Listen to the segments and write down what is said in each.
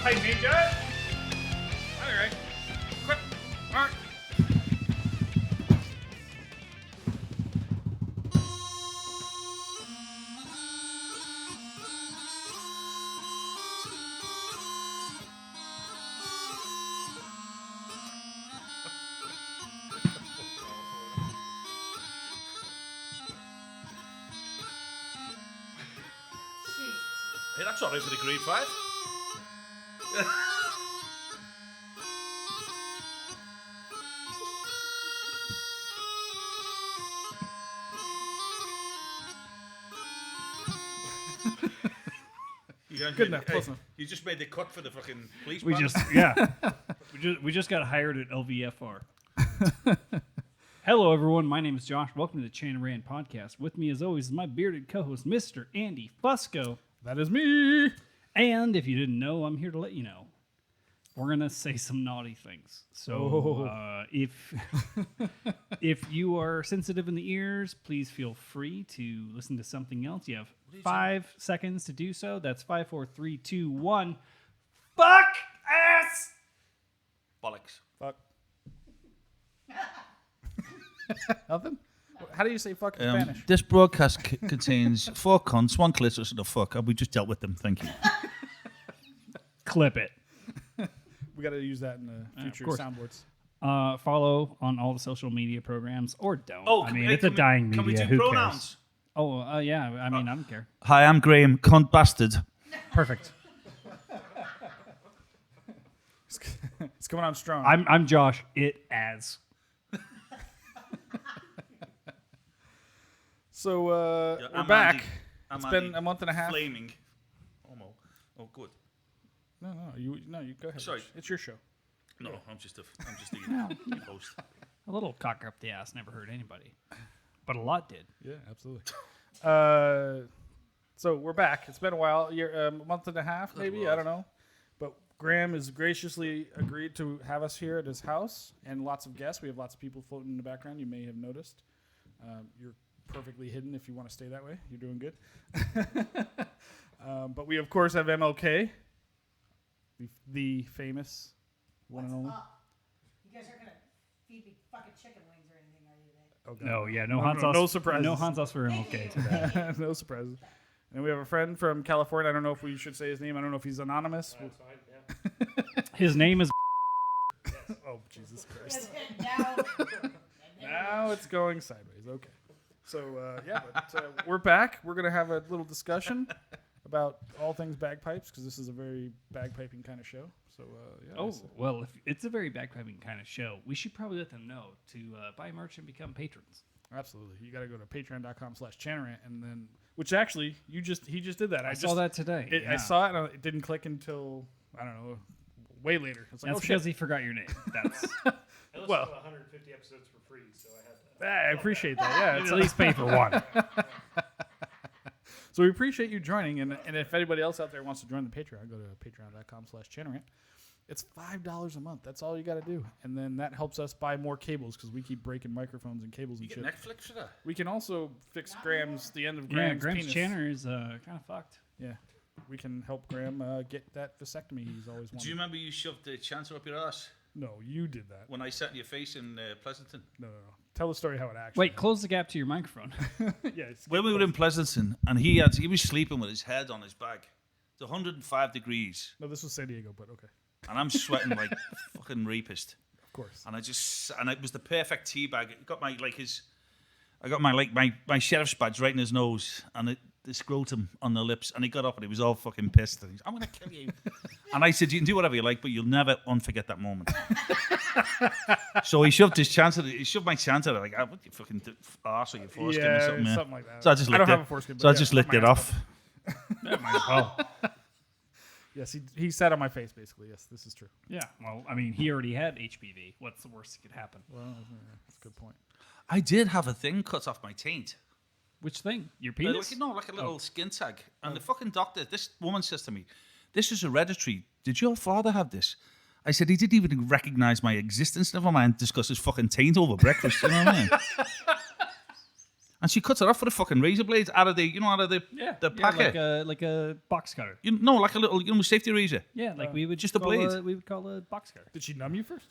Hey, DJ. Anyway, quick. All right. Hey, that's all right for the grade 5. Good enough. Close enough. You just made the cut for the fucking police. We just got hired at LVFR. Hello, everyone. My name is Josh. Welcome to the Chan and Rand podcast. With me, as always, is my bearded co-host, Mr. Andy Fusco. That is me. And if you didn't know, I'm here to let you know. We're gonna say some naughty things. So if you are sensitive in the ears, please feel free to listen to something else. You have 5 seconds to do so. That's 5, 4, 3, 2, 1. Fuck ass. Bollocks. Fuck. Nothing? How do you say fuck in Spanish? This broadcast contains 4 cunts, 1 clitoris, and a fuck. We just dealt with them. Thank you. Clip it. We got to use that in the future course. soundboards. Follow on all the social media programs, or don't. Oh, I mean, it's a dying media. Can we do Who pronouns? cares? Oh, yeah. I mean, I don't care. Hi, I'm Graham, cunt bastard. Perfect. It's coming on strong. I'm Josh. It as. So we're I'm back. Andy. It's I'm been Andy. a month and a half. Flaming. Oh, good. No, you go ahead. Sorry. It's your show. No, I'm just the host. A little cock up the ass never hurt anybody, but a lot did. Yeah, absolutely. So we're back. It's been a while, a month and a half, maybe. I don't know. But Graham has graciously agreed to have us here at his house, and lots of guests. We have lots of people floating in the background. You may have noticed. You're perfectly hidden if you want to stay that way. You're doing good. But we, of course, have MLK, the famous one and only. You guys aren't going to feed me fucking chicken wings or anything, are you? Oh, God. No, yeah, no hot sauce. No surprises. No hot sauce for MLK today. No surprises. And we have a friend from California. I don't know if we should say his name. I don't know if he's anonymous. That's fine, yeah. His name is. Oh, Jesus Christ. Now, Now it's going sideways. Okay. So, we're back. We're going to have a little discussion about all things bagpipes because this is a very bagpiping kind of show. So, Oh, well, if it's a very bagpiping kind of show, we should probably let them know to buy merch and become patrons. Absolutely. You got to go to patreon.com/Chanarant and then, which actually, he just did that. I saw that today. I saw it and it didn't click until, I don't know, way later. It's like, That's because he forgot your name. That's. I listened Well- to 150 episodes for free, so I had to. I appreciate that. Yeah, You'd it's at least pay for one. So we appreciate you joining, and if anybody else out there wants to join the Patreon, go to patreon.com/Chanarant. It's $5 a month. That's all you got to do, and then that helps us buy more cables because we keep breaking microphones and cables You and get shit. Netflix for that? We can also fix the end of Yeah, Graham's Graham's penis. Channer is kind of fucked. Yeah, we can help Graham get that vasectomy he's always wanted. Do you remember you shoved the chancer up your ass No, you did that. when I sat in your face in Pleasanton? No. Tell the story how it actually. Wait, close the gap to your microphone. Yeah. It's When we were in Pleasanton, and he was sleeping with his head on his back. It's 105 degrees, No, this was San Diego, but okay. and I'm sweating like fucking rapist. Of course. And it was the perfect tea bag. It got I got my sheriff's badge right in his nose, and the scrotum on the lips, and he got up and he was all fucking pissed. And he's, I'm gonna kill you. And I said, you can do whatever you like, but you'll never unforget that moment. So he shoved my chancer like, what you fucking arse or your foreskin or something. Yeah. Something like that. So I just licked don't it. have a foreskin. So I but just yeah, licked my it ass off. Might as well. Yes, he sat on my face basically. Yes, this is true. Yeah, well, I mean, he already had HPV. What's the worst that could happen? Well, that's a good point. I did have a thing cut off my taint. Which thing? Your penis? Like a little skin tag. And the fucking doctor, this woman says to me, this is hereditary. Did your father have this? I said, he didn't even recognize my existence. Never mind discuss his fucking taint over breakfast. You know what I mean? And she cuts it off with a fucking razor blade out of the, the packet. like a box cutter. Like a little, safety razor. Yeah, like we would just a call blade. we would call a box cutter. Did she numb you first?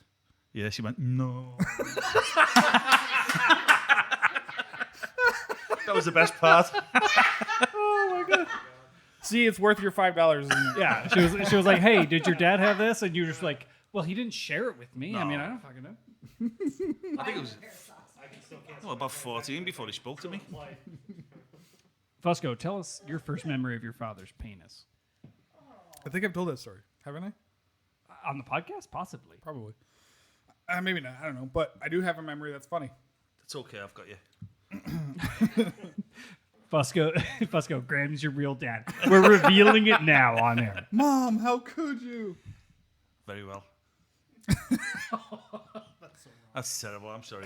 Yeah, she went, no. That was the best part. Oh my god. See, it's worth your $5. Isn't it? Yeah, she was like, "Hey, did your dad have this?" And you were just like, "Well, he didn't share it with me. I mean, I don't fucking know." I think it was about 14 before he spoke to me. Fusco, tell us your first memory of your father's penis. I think I've told that story, haven't I? On the podcast? Possibly. Probably. Maybe not. I don't know. But I do have a memory that's funny. It's okay, I've got you. Fusco, Graham's your real dad. We're revealing it now on air. Mom, how could you? Very well. That's terrible, I'm sorry.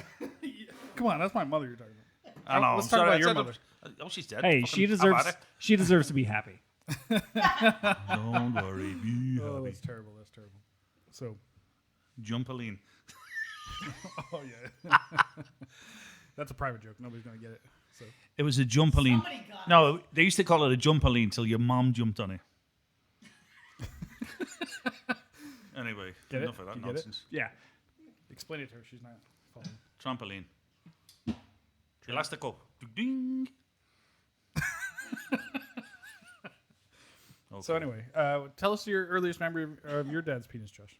Come on, that's my mother you're talking about. I know, Let's I'm talk sorry. about your I said mother. Oh, she's dead. Hey, Fucking- she deserves to be happy. Don't worry, be Oh, happy. that's terrible. That's terrible. So, Jumpaline. oh yeah. That's a private joke. Nobody's going to get it. So, It was a jumpaline. Somebody got it. No, they used to call it a jumpaline till your mom jumped on it. Anyway, Get it? enough of that You get it? nonsense. Yeah. explain it to her. She's not following. Trampoline. Elastico. Ding. Okay. So anyway, tell us your earliest memory of your dad's penis, Josh.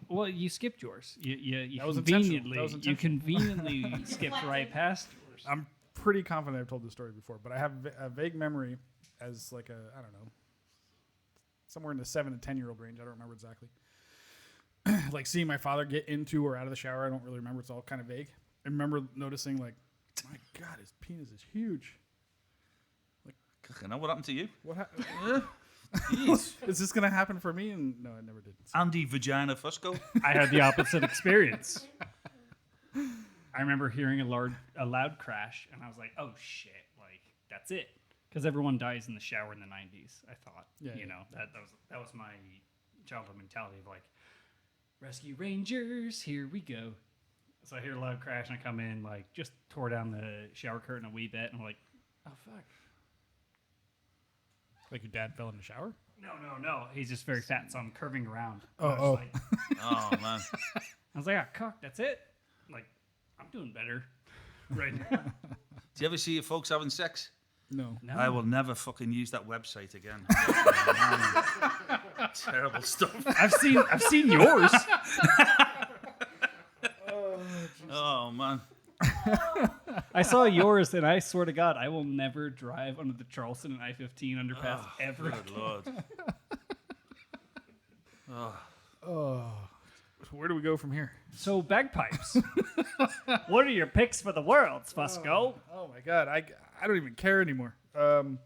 Well, you skipped yours. You That was intentional. conveniently That was you intentional. conveniently skipped right past yours. I'm pretty confident I've told this story before, but I have a vague memory as like I don't know, somewhere in the 7 to 10-year-old range. I don't remember exactly. Like seeing my father get into or out of the shower. I don't really remember. It's all kind of vague. I remember noticing like, my God, his penis is huge. Fucking hell, what happened to you? What happened? Jeez. Is this going to happen for me? And no, I never did. So, Andy Vagina Fusco. I had the opposite experience. I remember hearing a loud crash, and I was like, "Oh shit! Like that's it." Because everyone dies in the shower in the '90s. I thought, Yeah, yeah. that was my childhood mentality of like, rescue rangers, here we go. So I hear a loud crash, and I come in, like just tore down the shower curtain a wee bit, and I'm like, "Oh fuck." like your dad fell in the shower? No. He's just very fat, so I'm curving around. Oh, I was oh. like- Oh, man. I was like, "Ah, cock, that's it." Like, I'm doing better right now. Do you ever see your folks having sex? No. No. I will never fucking use that website again. Terrible stuff. I've seen yours. Oh, man. I saw yours, and I swear to God, I will never drive under the Charleston and I-15 underpass ever. Good Lord. Where do we go from here? So bagpipes. What are your picks for the worlds, Fusco? Oh my God, I don't even care anymore. Do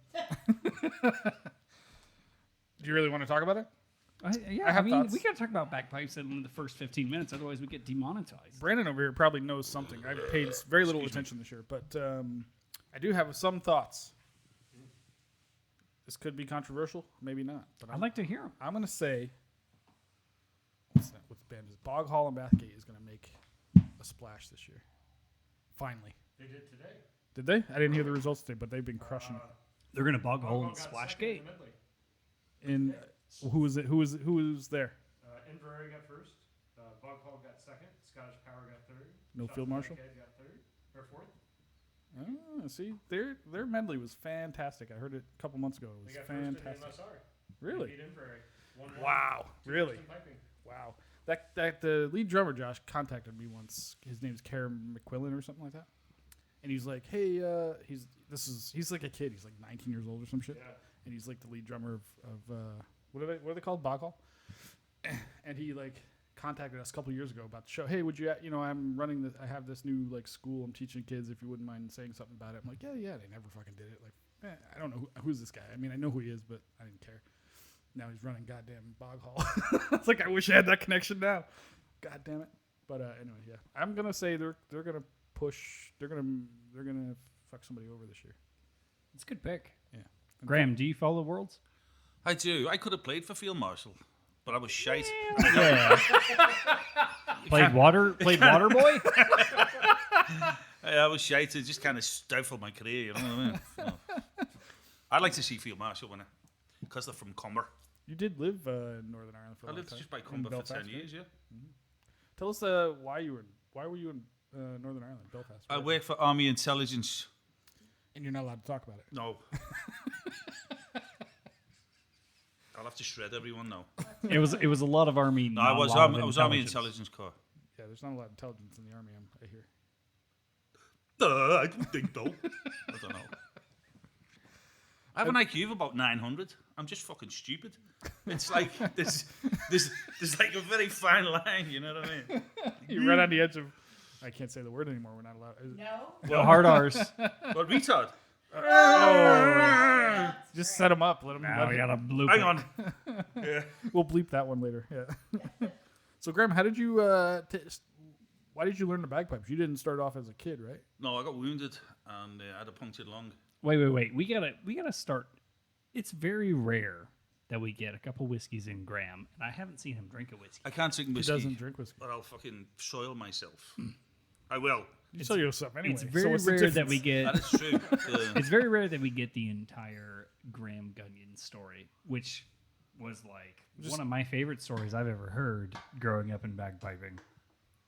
you really want to talk about it? Yeah, I have mean, thoughts. we gotta talk about bagpipes in the first 15 minutes, otherwise we get demonetized. Brandon over here probably knows something. I've paid very little attention this year, but I do have some thoughts. This could be controversial, maybe not. But I'd like to hear them. I'm going to say what's the band is Bog Hall and Bathgate is going to make a splash this year. Finally. They did today. Did they? I didn't hear the results today, but they've been crushing it. They're gonna bog a hole in Got second Splashgate. in the medley. And who was it? Who was there? Inverary got first. Bog Hall got second. Scottish Power got third. No Shot field from marshal? Bankhead got third or fourth. Oh, see, their medley was fantastic. I heard it a couple months ago. It They was got first in fantastic. MSR. Really? They beat Inverary. 1-1. Wow. Really? Two piping. Wow. That the lead drummer Josh contacted me once. His name's Karen McQuillan or something like that. And he's like, "Hey, he's like a kid. He's like 19 years old or some shit." Yeah. And he's like the lead drummer of what are they called? Bog Hall. And he like contacted us a couple years ago about the show. Hey, would you I'm running this. I have this new like school. I'm teaching kids. If you wouldn't mind saying something about it. I'm like, yeah. They never fucking did it. Like, I don't know who's this guy. I mean, I know who he is, but I didn't care. Now he's running goddamn Bog Hall. It's like I wish I had that connection now. God damn it. But anyway, yeah, I'm gonna say they're gonna push. They're gonna fuck somebody over this year. It's a good pick. Yeah. Graham, do you follow Worlds? I do. I could have played for Field Marshal, but I was shite. Yeah. Played Water Boy? I was shite to just kind of stifle my career, you know what I mean? So, I'd like to see Field Marshal winner because they're from Comber. You did live in Northern Ireland for a I long lived time. just by In Comber for Belfast, 10 right? years, yeah. Tell us why were you in Northern Ireland, Belfast? I work for Army Intelligence. And you're not allowed to talk about it. No. I'll have to shred everyone now. It was a lot of army. No, not I a was lot of Army intelligence. Intelligence Corps. Yeah, there's not a lot of intelligence in the army, I hear. I don't think though. I don't know. I have an IQ of about 900. I'm just fucking stupid. It's like there's like a very fine line. You know what I mean? You're right on the edge of. I can't say the word anymore. We're not allowed. Is it- No. No hard R's. What retard? Just set him up. Let him. Now let we him- got a blooper. Hang on. Yeah. We'll bleep that one later. Yeah. So Graham, how did you? Why did you learn the bagpipes? You didn't start off as a kid, right? No, I got wounded and I had a punctured lung. Wait. We gotta start. It's very rare that we get a couple whiskeys in Graham, and I haven't seen him drink a whiskey. I can't drink He whiskey, doesn't drink whiskey. or I'll fucking soil myself. I will. You sell yourself anyway. It's so very what's the rare that difference? we get. That is true. It's very rare that we get the entire Graham Gunyon story, which was like one of my favorite stories I've ever heard growing up in bagpiping.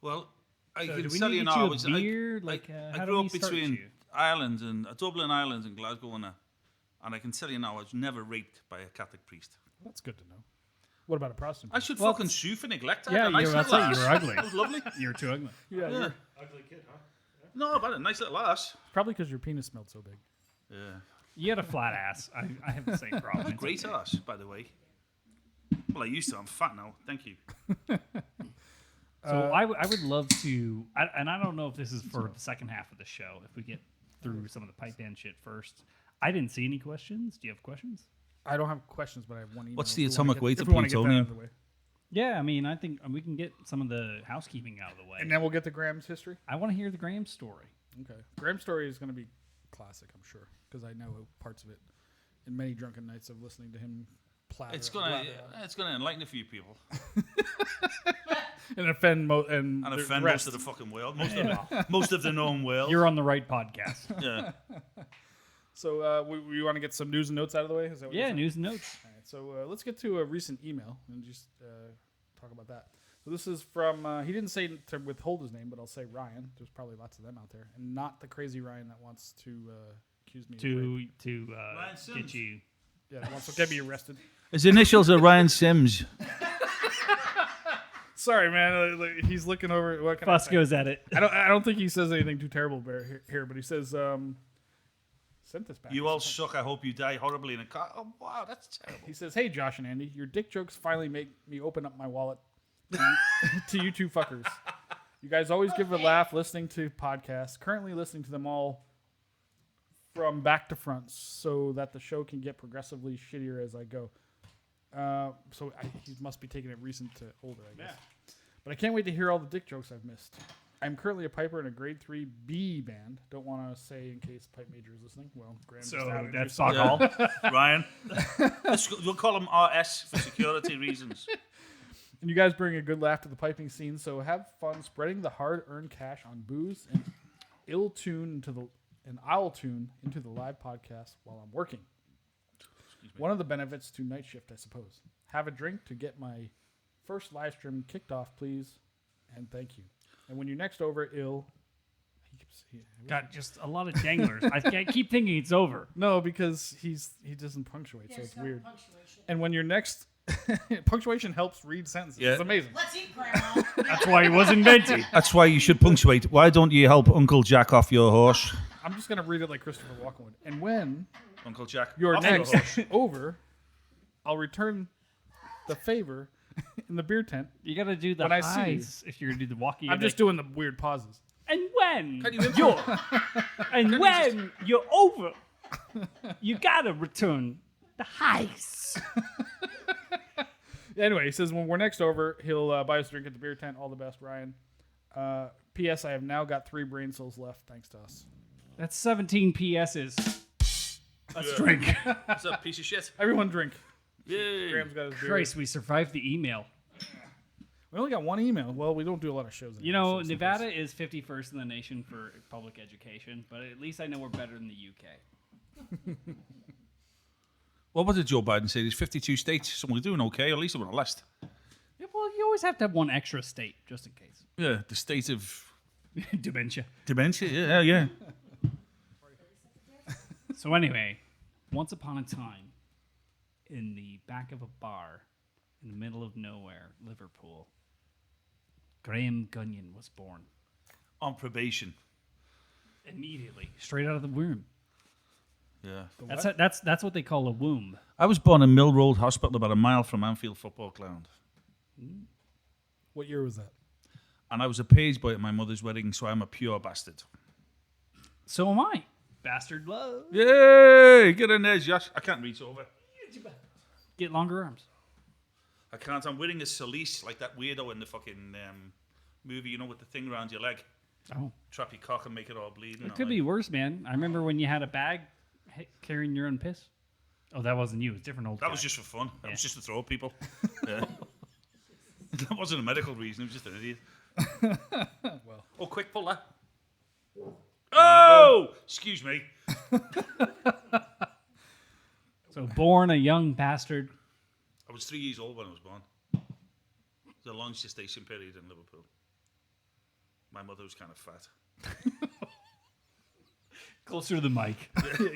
Well, I So can do we tell need you to now. get I you a was beer? I Like, how do grew we up start between you? Ireland and Dublin, Ireland, and Glasgow, and I can tell you now, I was never raped by a Catholic priest. That's good to know. What about a Protestant? I should Well, fucking sue for neglect. I yeah, had a nice that's little it. ass. You're ugly. That was lovely. You're too ugly. Yeah, Yeah. Ugly kid, huh? No, but a nice little ass. probably because your penis smelled so big. Yeah. You had a flat ass. I have the same problem. It's Great okay. ass, by the way. Well, I used to. I'm fat now. Thank you. So I would love to, and I don't know if this is for the second half of the show, if we get through some of the pipe band shit first. I didn't see any questions. Do you have questions? I don't have questions, but I have one email. What's if the we wanna atomic get- weight if of we wanna get that out plutonium? of the way. Yeah, I mean, I think we can get some of the housekeeping out of the way. And then we'll get to Graham's history. I want to hear the Graham story. Okay. Graham's story is going to be classic, I'm sure, because I know parts of it in many drunken nights of listening to him platter. It's gonna enlighten a few people and offend and the offend rest. most of the fucking world, most of the known world. You're on the right podcast. Yeah. So we want to get some news and notes out of the way. Is that what you're Yeah, saying? news and notes. All right, so let's get to a recent email and just talk about that. So this is from, he didn't say to withhold his name, but I'll say Ryan. There's probably lots of them out there. And not the crazy Ryan that wants to accuse me of rape. To Ryan get Sims. you. Yeah, that wants to get me arrested. His initials are Ryan Sims. Sorry, man. He's looking over. What can I say? Fusco's at it. I don't think he says anything too terrible here, but he says, sent this back. You all suck. I hope you die horribly in a car. Oh, wow, that's terrible. He says, "Hey, Josh and Andy, your dick jokes finally make me open up my wallet to you two fuckers. You guys always give a laugh listening to podcasts. Currently listening to them all from back to front so that the show can get progressively shittier as I go. He must be taking it recent to older, I guess. Yeah. But I can't wait to hear all the dick jokes I've missed. I'm currently a piper in a grade 3 B band. Don't want to say in case pipe major is listening. Well, Graham just So outed that's you, so- fuck all. Ryan. We'll call him RS for security reasons. And you guys bring a good laugh to the piping scene, so have fun spreading the hard-earned cash on booze and I'll tune into the live podcast while I'm working. One of the benefits to night shift, I suppose. Have a drink to get my first live stream kicked off, please, and thank you. And when you're next over, Got just a lot of janglers. I keep thinking it's over. no, because he doesn't punctuate, so There's it's no weird. punctuation. And when you're next, punctuation helps read sentences. Yeah. It's amazing. Let's eat, Grandma. That's why he was invented. That's why you should punctuate. Why don't you help Uncle Jack off your horse? I'm just gonna read it like Christopher Walken would. And when Uncle Jack. you're off your next horse. over, I'll return the favor in the beer tent. You got to do the When I see highs if you're going to do the walkie. I'm just doing the weird pauses. And when Can you you're over, you got to return the highs. Anyway, he says when we're next over, he'll buy us a drink at the beer tent. All the best, Ryan. P.S. I have now got 3 brain cells left, thanks to us. That's 17 PSs. Let's drink. What's up, piece of shit? Everyone drink. Yay. Graham's got his beer. Christ, we survived the email. We only got one email. Well, we don't do a lot of shows. You anymore, know, so Nevada is 51st in the nation for public education, but at least I know we're better than the UK. What did Joe Biden say? There's 52 states, so we're doing okay. At least we're on the list. Yeah, well, you always have to have one extra state, just in case. Yeah, the state of Dementia. dementia. Yeah. So anyway, once upon a time, in the back of a bar in the middle of nowhere, Liverpool, Graham Gunyon was born. On probation. Immediately, straight out of the womb. Yeah. That's what they call a womb. I was born in Mill Road Hospital, about a mile from Anfield Football Ground. What year was that? And I was a page boy at my mother's wedding, so I'm a pure bastard. So am I. Bastard love. Yay! Get in there, Josh. I can't reach over. Get longer arms. I can't. I'm wearing a cilice like that weirdo in the fucking movie, you know, with the thing around your leg. Oh, Trap your cock and make it all bleed. it could be worse, man. I remember when you had a bag carrying your own piss. Oh, that wasn't you. It was a different old That guy. was just for fun. That Yeah. was just to throw at people. Yeah. That wasn't a medical reason. It was just an idiot. Well. Oh, quick, pull that. Oh! Excuse me. So born a young bastard. I was 3 years old when I was born. It was a long gestation period in Liverpool. My mother was kind of fat. Closer to the mic.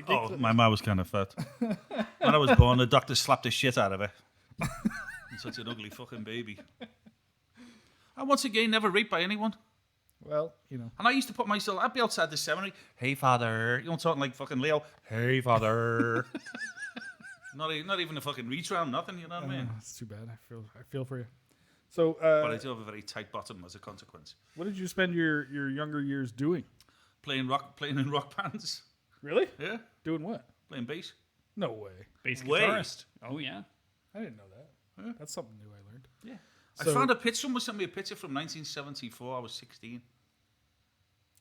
Oh, my mum was kind of fat. When I was born, the doctor slapped the shit out of her. Such an ugly fucking baby. And once again, never raped by anyone. Well, you know. And I used to put myself, I'd be outside the seminary. Hey, father. You know, talking like fucking Leo. Hey, father. not even a fucking reach round, nothing, you know what I mean? That's too bad. I feel for you. So, But I do have a very tight bottom as a consequence. what did you spend your younger years doing? Playing in rock bands. Really? Yeah. Doing what? Playing bass. No way. Bass Way. guitarist. Oh, yeah. I didn't know that. Yeah. That's something new I learned. Yeah. I So- found a picture. Someone sent me a picture from 1974. I was 16.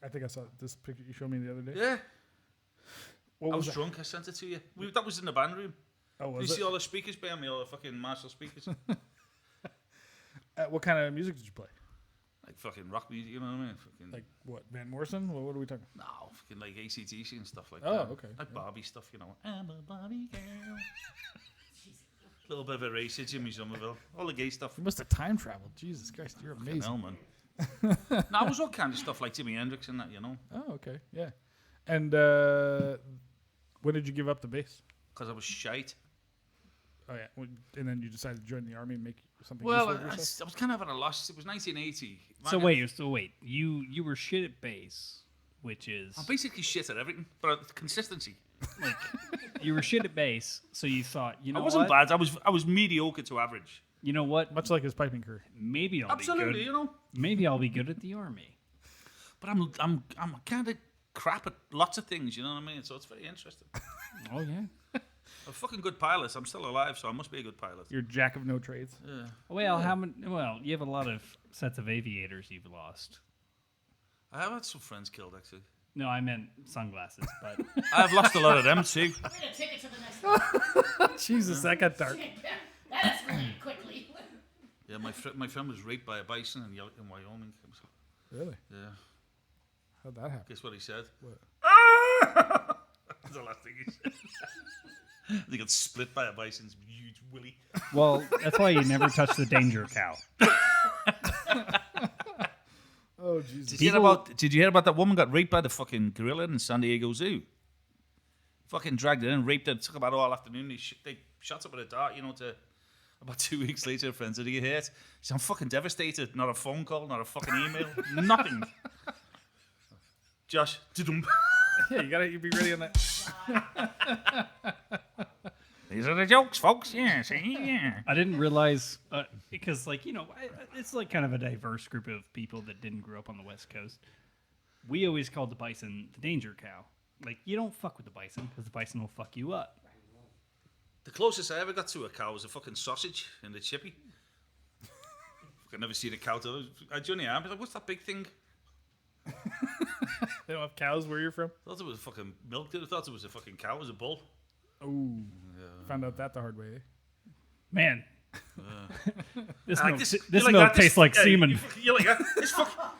I think I saw this picture you showed me the other day. Yeah. What I was that? drunk. I sent it to you. That was in the band room. Oh, You was see it? all the speakers behind me, all the fucking Marshall speakers? What kind of music did you play? Like fucking rock music, you know what I mean? Fucking, Like what? Van Morrison? What are we talking? no, fucking like AC/DC and stuff like Oh, that. okay. Like Barbie stuff, you know. I'm a Barbie girl. Little bit of a race, Jimmy Somerville. All the gay stuff. You must have time traveled. Jesus Christ, you're amazing. Hell, man. No, I was all kind of stuff like Jimi Hendrix and that, you know. Oh, okay, yeah. And when did you give up the bass? Because I was shite. Oh yeah, and then you decided to join the army and make something Well, useful I of yourself. was kind of at a loss. It was 1980. So wait. You were shit at bass, which is I'm basically shit at everything, but consistency. like you were shit at bass. So you thought, you know I wasn't what? bad. I was mediocre to average. You know what? Much like his piping career. Maybe I'll Absolutely, be you good. know. Maybe I'll be good at the army. But I'm kind of crap at lots of things. You know what I mean? So it's very interesting. Oh yeah. I'm a fucking good pilot. I'm still alive, so I must be a good pilot. You're jack of no trades. Yeah. Well, how many? Well, you have a lot of sets of aviators you've lost. I have had some friends killed, actually. No, I meant sunglasses, but I've lost a lot of them, too. We're gonna take it to the next one. Jesus, that got dark. That escalated quickly. Yeah, my friend was raped by a bison in Wyoming. Really? Yeah. How'd that happen? Guess what he said? What? That's the last thing he said. They got split by a bison's huge willy. well, that's why you never touch the danger cow. Oh Jesus! Did you hear about that woman got raped by the fucking gorilla in San Diego Zoo? Fucking dragged her in, raped her. It took about all afternoon. They shot her with a dart, you know, to about 2 weeks later, her friend said, "Are you hurt?" She said, "I'm fucking devastated. Not a phone call, not a fucking email, nothing." Josh, dudum. Yeah, you be ready on that. These are the jokes, folks. Yeah, see, yeah. I didn't realize because, like, you know, it's like kind of a diverse group of people that didn't grow up on the West Coast. We always called the bison the danger cow. Like, you don't fuck with the bison because the bison will fuck you up. The closest I ever got to a cow was a fucking sausage in the chippy. I've never seen a cow till I Johnny Arm. Like, what's that big thing? They don't have cows where you're from. I thought it was fucking milk. I thought it was a fucking cow. It was a bull. Oh, found out that the hard way. Eh? Man, This I like milk, this- this you like milk that? tastes like Yeah, semen. You're like,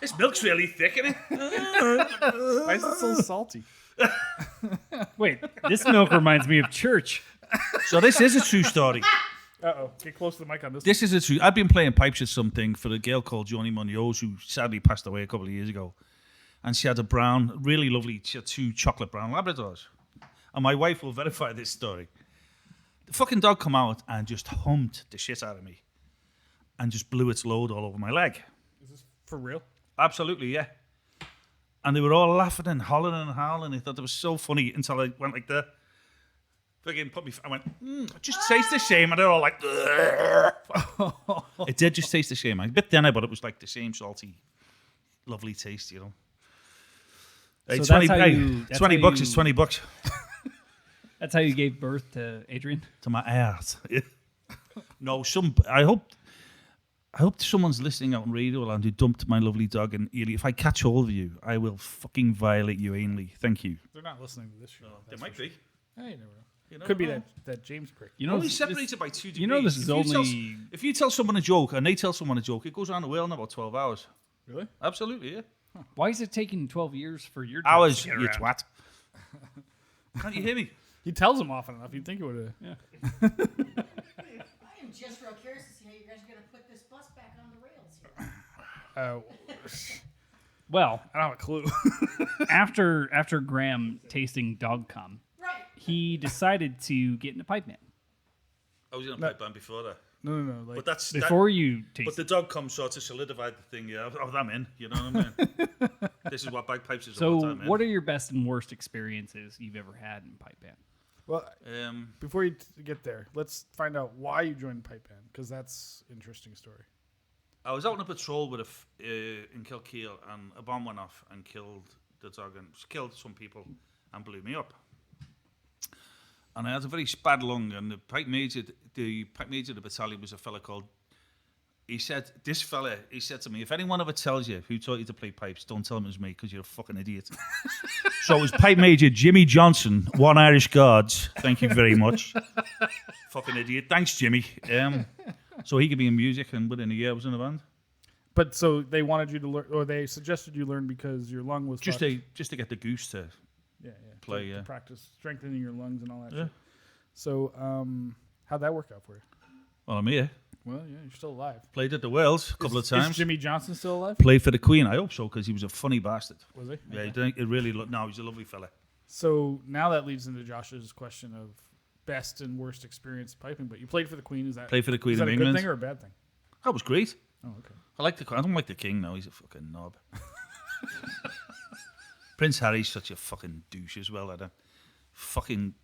this milk's really thick, isn't it? Why is it so salty? Wait, this milk reminds me of church. So this is a true story. Uh-oh. Get close to the mic on this. This is a true. I've been playing pipes at something for a girl called Joni Munoz, who sadly passed away a couple of years ago. And she had a brown, really lovely, she had 2 chocolate brown Labradors. And my wife will verify this story. The fucking dog come out and just humped the shit out of me. And just blew its load all over my leg. Is this for real? Absolutely, yeah. And they were all laughing and hollering and howling. They thought it was so funny until I went like that. Fucking put me. I went, it just tastes the same. And they're all like, it did just taste the same. A bit thinner, but it was like the same salty, lovely taste, you know. Hey, So 20, that's how hey, you- that's 20 how bucks you- is 20 bucks That's how you gave birth to Adrian. to my ass. No, I hope someone's listening out on radio land who dumped my lovely dog. And Ely, if I catch hold of you, I will fucking violate you anally. Thank you. They're not listening to this show. They might be. Hey, never know. You know, Could be no. that James prick. You know, Only this- separated by 2 degrees. you know this is If you tell- only. if you tell someone a joke and they tell someone a joke, it goes around the world in about 12 hours. Really? Absolutely, yeah. Why is it taking 12 years for your jokes Hours, to get you around? twat. Can't you hear me? He tells them often enough. You'd think it would have. I am just real curious to see how you guys are going to put this bus back on the rails here. Well, I don't have a clue. after Graham tasting dog cum, Right. he decided to get into pipe band. I was in a pipe band before that. no. Like, But that's Before you But taste the dog comes sort of solidified the thing, yeah. Oh, I'm in. You know what I mean? This is what bagpipes is So, about. what are your best and worst experiences you've ever had in pipe band? well, before you get there, let's find out why you joined pipe band, because that's an interesting story. I was out on a patrol with in Kilkeel, and a bomb went off and killed the dog and killed some people and blew me up. And I had a very bad lung, and the pipe major of the battalion was a fella called. He said to me, if anyone ever tells you who taught you to play pipes, don't tell them it was me, because you're a fucking idiot. So it was Pipe Major Jimmy Johnson, 1 Irish Guards. Thank you very much. Fucking idiot. Thanks, Jimmy. So he could be in music, and within a year I was in a band. But so they wanted you to learn, or they suggested you learn because your lung was Just fucked. to get the goose to play, to yeah. practice strengthening your lungs and all that Yeah. shit. So how'd that work out for you? Well, I'm here. Well, yeah, you're still alive. Played at the Wells a couple of times. Is Jimmy Johnson still alive? Played for the Queen. I hope so, because he was a funny bastard. Was he? Yeah, Okay. it really looked. No, he's a lovely fella. So now that leads into Josh's question of best and worst experience piping. But you played for the Queen. Is that Played for the Queen is that of a England. good thing or a bad thing? That was great. Oh, okay. I don't like the King now. He's a fucking knob. Prince Harry's such a fucking douche as well. That fucking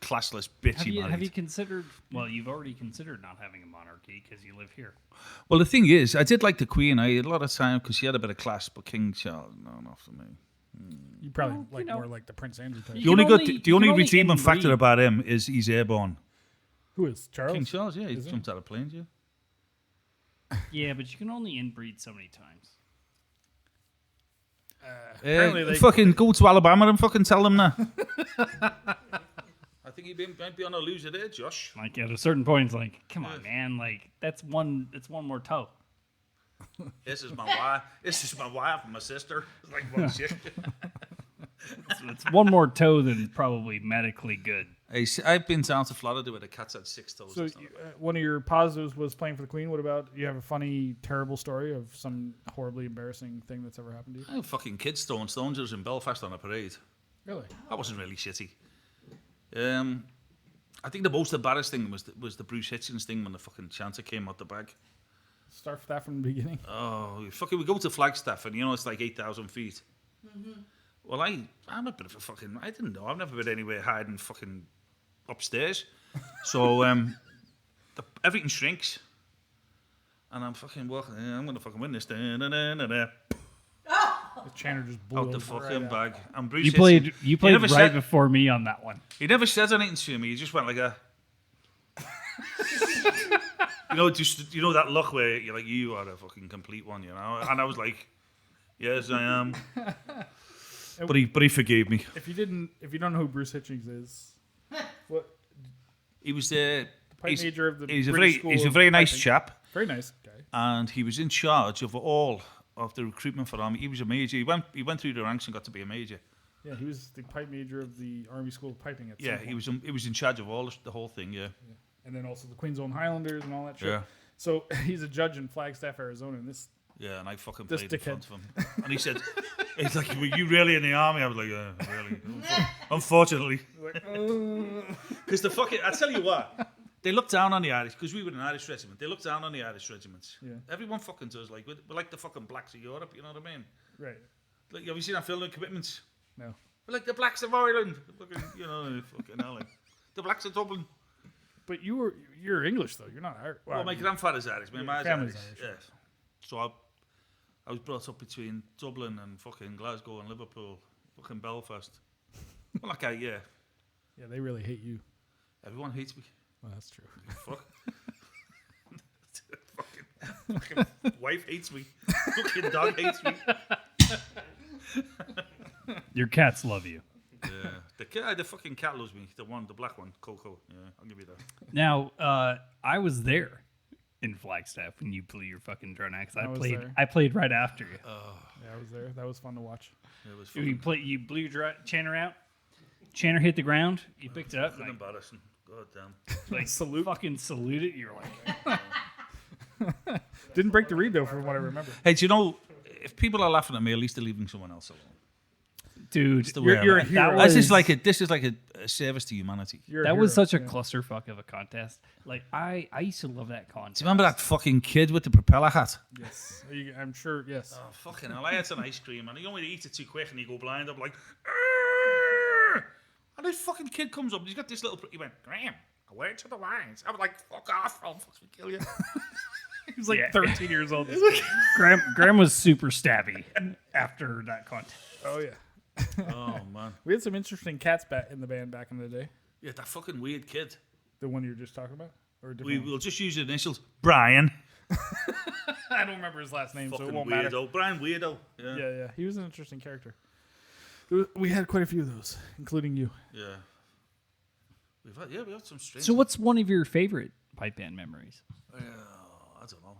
classless bitch Have he you, married. have you considered? Well, you've already considered not having a monarchy because you live here. Well, the thing is, I did like the Queen. I had a lot of time because she had a bit of class, but King Charles, no, not for me. You probably Well, you like know. more like the Prince Andrew type. You The only can good, only- the you only can only redeeming factor inbreed. about him is he's airborne. Who is Charles? King Charles, yeah, he Is he? jumped out of planes, yeah. Yeah, but you can only inbreed so many times. Apparently they- fucking go to Alabama and fucking tell them that. I think he might be on a loser there, Josh. Like at a certain point, it's like, come on, man, like that's one more toe. This is my wife. This is my wife and my sister. It's like one shit. It's one more toe than probably medically good. I've been down to Florida where the cat's had 6 toes. So and stuff. one of your positives was playing for the Queen. What about you have a funny, terrible story of some horribly embarrassing thing that's ever happened to you? I had fucking kids throwing stones. I was in Belfast on a parade. Really? That wasn't really shitty. I think the most embarrassing thing was the Bruce Hitchens thing when the fucking chanter came out the bag. Start with that from the beginning. Oh, fucking, we go to Flagstaff and, you know, it's like 8,000 feet. Well, I'm a bit of a fucking, I didn't know. I've never been anywhere hiding fucking upstairs. So, everything shrinks. And I'm fucking walking, I'm going to fucking win this. Da-da-da-da-da. The chanter just blew Out the over fucking right bag. And Bruce You Hitchens, played never right said- before me on that one. he never said anything to me. He just went like a... just that look where you're like, you are a fucking complete one, you know? And I was like, yes, I am. But he forgave me. If you don't know who Bruce Hitchens is, what He was the pipe major of the he's a British very School he's a of very nice Piping. chap, Very nice guy. and he was in charge of all of the recruitment for army. He was a major. He went through the ranks and got to be a major. Yeah, he was the pipe major of the Army School of Piping. At Yeah, some he point. was in charge of all the whole thing. Yeah, And then also the Queen's Own Highlanders and all that shit. yeah, So he's a judge in Flagstaff, Arizona, and this. yeah. And I fucking This played in dickhead. front of him, and he said, "He's like, were you really in the army?" I was like, really, unfortunately, because the fucking. I tell you what. They look down on the Irish because we were an Irish regiment. They look down on the Irish regiments. Yeah. Everyone fucking does. Like we're like the fucking blacks of Europe. You know what I mean? Right. Like, have you seen that film, The Commitments? No. We're like the blacks of Ireland. Fucking, you know, fucking hell. Like, the blacks of Dublin. But you're English though. You're not Irish. Well, my grandfather's Irish. My mother's family's Irish. Irish. Yeah. So I was brought up between Dublin and fucking Glasgow and Liverpool, fucking Belfast. Well, that guy, yeah. Yeah, they really hate you. Everyone hates me. Well, that's true. Fuck. fucking wife hates me. Fucking dog hates me. Your cats love you. Yeah, the fucking cat loves me. The black one, Coco. Yeah, I'll give you that. Now, I was there in Flagstaff when you blew your fucking drone axe. I was there. I played right after you. Yeah, I was there. That was fun to watch. It was You blew your Channer out. Channer hit the ground. You picked it up. fucking Like, embarrassing. God damn. like Salute. Fucking salute it. You're like, Didn't break the reed though, from what I remember. Hey, do you know, if people are laughing at me, at least they're leaving someone else alone. dude, The way You're I a am. hero. This is like a service to humanity. You're a that was hero. such a Yeah. clusterfuck of a contest. Like I used to love that contest. Do you remember that fucking kid with the propeller hat? Yes, I'm sure. Yes. Oh, fucking hell. I had some ice cream and you only eat it too quick and you go blind. I'm like, "Arr!" And this fucking kid comes up and he's got this little, he went, Graham, away to the lines. I was like, fuck off, I'll fucking kill you. He was like Yeah. 13 years old. Graham was super stabby after that contest. Oh yeah. Oh, man. We had some interesting cats in the band back in the day. Yeah, that fucking weird kid. The one you were just talking about, or a We different one? will just use the initials. Brian. I don't remember his last name, so Fucking it won't weirdo. matter. Brian Weirdo. Yeah. Yeah, he was an interesting character. We had quite a few of those, including you. Yeah. We had some strange. So, what's one of your favorite pipe band memories? I don't know.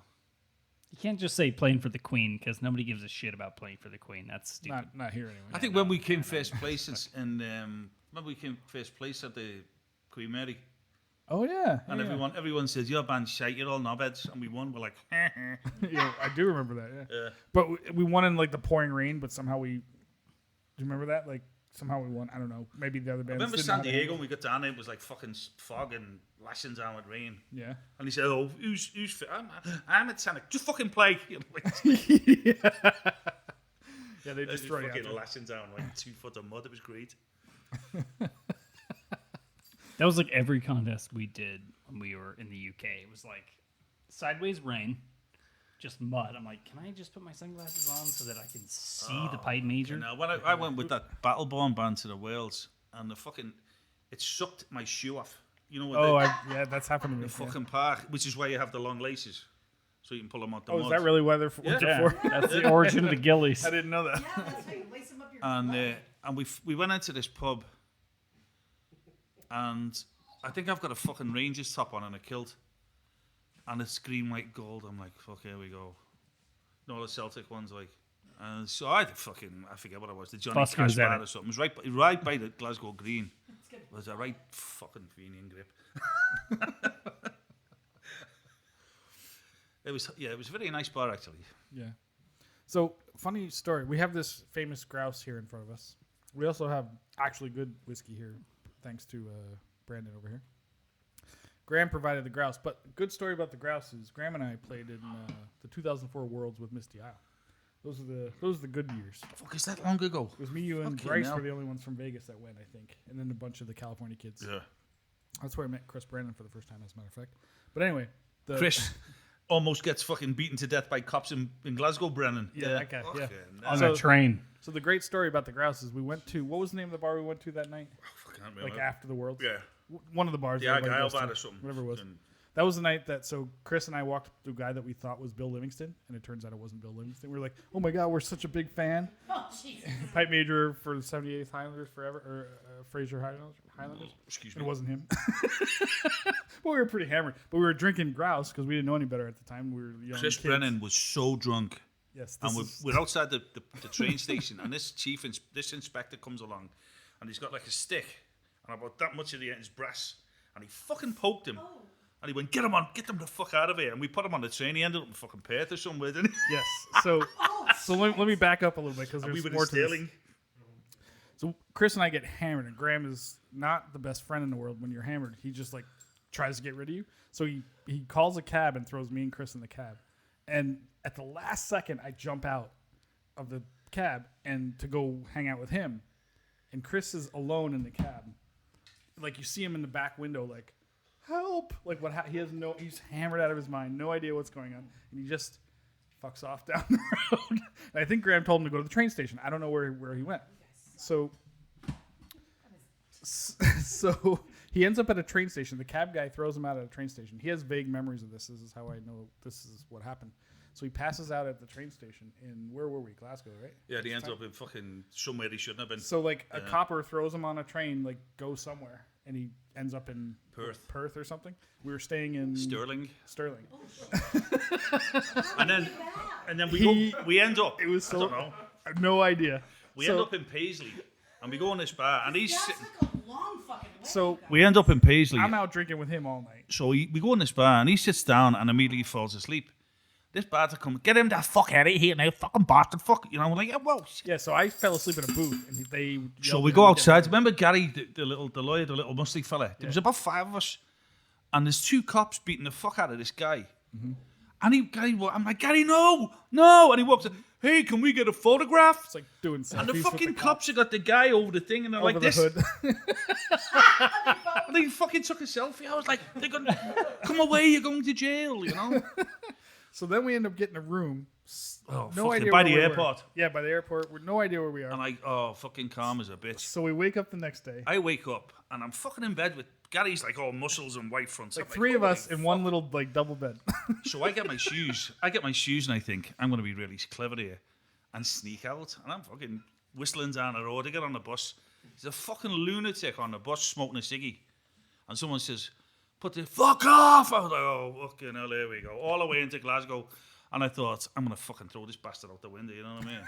You can't just say playing for the Queen because nobody gives a shit about playing for the Queen. That's stupid. Not here anyway. I think when we came first place remember we came first place at the Queen Mary, Oh yeah. and yeah. everyone says your band's shite, you're all knobheads, and we won. We're like, Yeah, I do remember that. Yeah. yeah. But we won in like the pouring rain, but somehow we. Do you remember that? Like somehow we won. I don't know. Maybe the other I bands. remember didn't know how San to Diego handle when we got down there, it was like fucking fog and lashing down with rain. it. Yeah. And he said, "Oh, who's fit? I'm at Santa. Just fucking play." You know, like, Yeah, they just destroyed fucking you. lashing down like 2 foot of mud. It was great. That was like every contest we did when we were in the UK. It was like sideways rain, just mud. I'm like, can I just put my sunglasses on so that I can see the pipe major? You know, when I went with that Battleborn band to the Wales, and it sucked my shoe off. You know what? Oh, yeah, that's happened to me. the fucking park, which is why you have the long laces, so you can pull them out the Oh, mud. is that really why they're what they're Yeah, for? that's the origin of the gillies. I didn't know that. Yeah, that's how you lace them up your And we went into this pub, and I think I've got a fucking Rangers top on and a kilt, and it's green, white, gold. I'm like, fuck, here we go. And all the Celtic ones, like, and so I forget what it was, the Johnny Fosco's Cash at bar it. or something. It was right by the Glasgow Green. It was a right fucking Fenian grip. It was a very nice bar actually. Yeah. So, funny story. We have this famous grouse here in front of us. We also have actually good whiskey here, thanks to Brandon over here. Graham provided the grouse, but good story about the grouse is Graham and I played in the 2004 Worlds with Misty Isle. Those are the good years. Fuck, is that long ago? It was me, you, and Fucking Bryce hell. were the only ones from Vegas that went, I think, and then a bunch of the California kids. Yeah. That's where I met Chris Brandon for the first time, as a matter of fact. But anyway, Chris almost gets fucking beaten to death by cops in Glasgow, Brennan. Yeah, that guy, yeah. Fucking On hell. a train. So the great story about the grouse is we went to, what was the name of the bar we went to that night? I can't remember. Like after the Worlds? Yeah. One of the bars. The everybody Argyle goes to, bar or something. Whatever it was. And- That was the night that, so Chris and I walked up to a guy that we thought was Bill Livingston, and it turns out it wasn't Bill Livingston. We were like, oh my God, we're such a big fan. Oh, Jesus. Pipe major for the 78th Highlanders forever, or Fraser Highlanders. Excuse It me. wasn't him. Well, we were pretty hammered, but we were drinking grouse because we didn't know any better at the time. We were young Chris kids. Brennan was so drunk. Yes, And we're outside the train station, and this this inspector comes along, and he's got like a stick, and about that much of the end is brass, and he fucking poked him, and he went, get them the fuck out of here, and we put him on the train. He ended up in fucking Perth or somewhere, didn't he? Yes. So let me back up a little bit because And there's we were more in to this. Stirling. So Chris and I get hammered, and Graham is not the best friend in the world when you're hammered. He just like tries to get rid of you. So he calls a cab and throws me and Chris in the cab. And at the last second, I jump out of the cab and to go hang out with him. And Chris is alone in the cab. Like you see him in the back window, like help! Like he's hammered out of his mind, no idea what's going on, and he just fucks off down the road. And I think Graham told him to go to the train station. I don't know where he went. So he ends up at a train station. The cab guy throws him out at a train station. He has vague memories of this. This is how I know this is what happened. So he passes out at the train station in, where were we? Glasgow, right? Yeah, he ends up in fucking somewhere he shouldn't have been. So like a copper throws him on a train, like go somewhere, and he ends up in Perth or something. We were staying in Stirling. And then we end up. It was so. I don't know. No idea. We end up in Paisley, and we go in this bar, and he's That's sitting. like a long fucking way. So We end up in Paisley. I'm out drinking with him all night. So we go in this bar, and he sits down and immediately falls asleep. This bartender comes, get him the fuck out of here now, fucking bastard, fuck. You know, we're like, yeah, whoa. Shit. Yeah, so I fell asleep in a booth, and they. So yelled we at go him, outside. "Get Remember Gary, the lawyer, the little musty fella? There was about 5 of us, and there's 2 cops beating the fuck out of this guy. Mm-hmm. And I'm like, Gary, no. And he walks in, hey, can we get a photograph? It's like doing selfies And the with fucking the cops have got the guy over the thing, and they're over like the this. hood. And they fucking took a selfie. I was like, they're going to come away, you're going to jail, you know? So then we end up getting a room. Oh, No fucking idea by where the we were. airport. Yeah, by the airport. We're no idea where we are. And like, oh, fucking calm as a bitch. So we wake up the next day. I wake up and I'm fucking in bed with Gary's like all muscles and white fronts. Like I'm 3 of holy us in one little like double bed. So I get my shoes. And I think I'm going to be really clever here and sneak out. And I'm fucking whistling down the road. I get on the bus. There's a fucking lunatic on the bus smoking a ciggy. And someone says, put the fuck off. I was like, oh, fucking hell, there we go. All the way into Glasgow. And I thought, I'm going to fucking throw this bastard out the window, you know what I mean?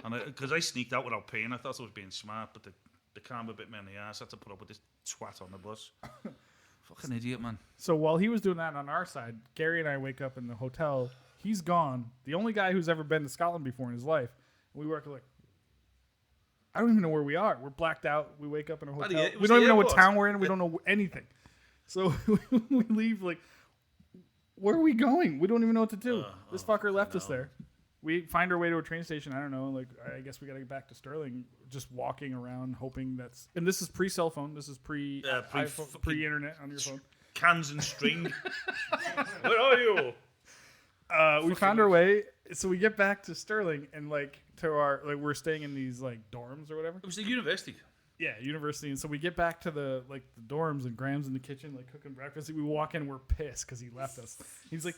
And because I sneaked out without paying, I thought I was being smart, but the karma bit me in the ass. I had to put up with this twat on the bus. Fucking idiot, man. So while he was doing that on our side, Gary and I wake up in the hotel. He's gone. The only guy who's ever been to Scotland before in his life. And we work like, I don't even know where we are. We're blacked out. We wake up in a hotel. it We was don't the even know what airport. town we're in. We don't know anything. So we leave like, where are we going? We don't even know what to do. This fucker left us there. We find our way to a train station. I don't know. Like, I guess we got to get back to Sterling. Just walking around, hoping that's. And this is pre-cell phone. This is fucking- pre-internet on your phone. Cans and string. Where are you? We found our way. So we get back to Sterling and like to our we're staying in these like dorms or whatever. It was the university. Yeah, university. And so we get back to the dorms and Graham's in the kitchen like cooking breakfast. We walk in, we're pissed because he left us. He's like,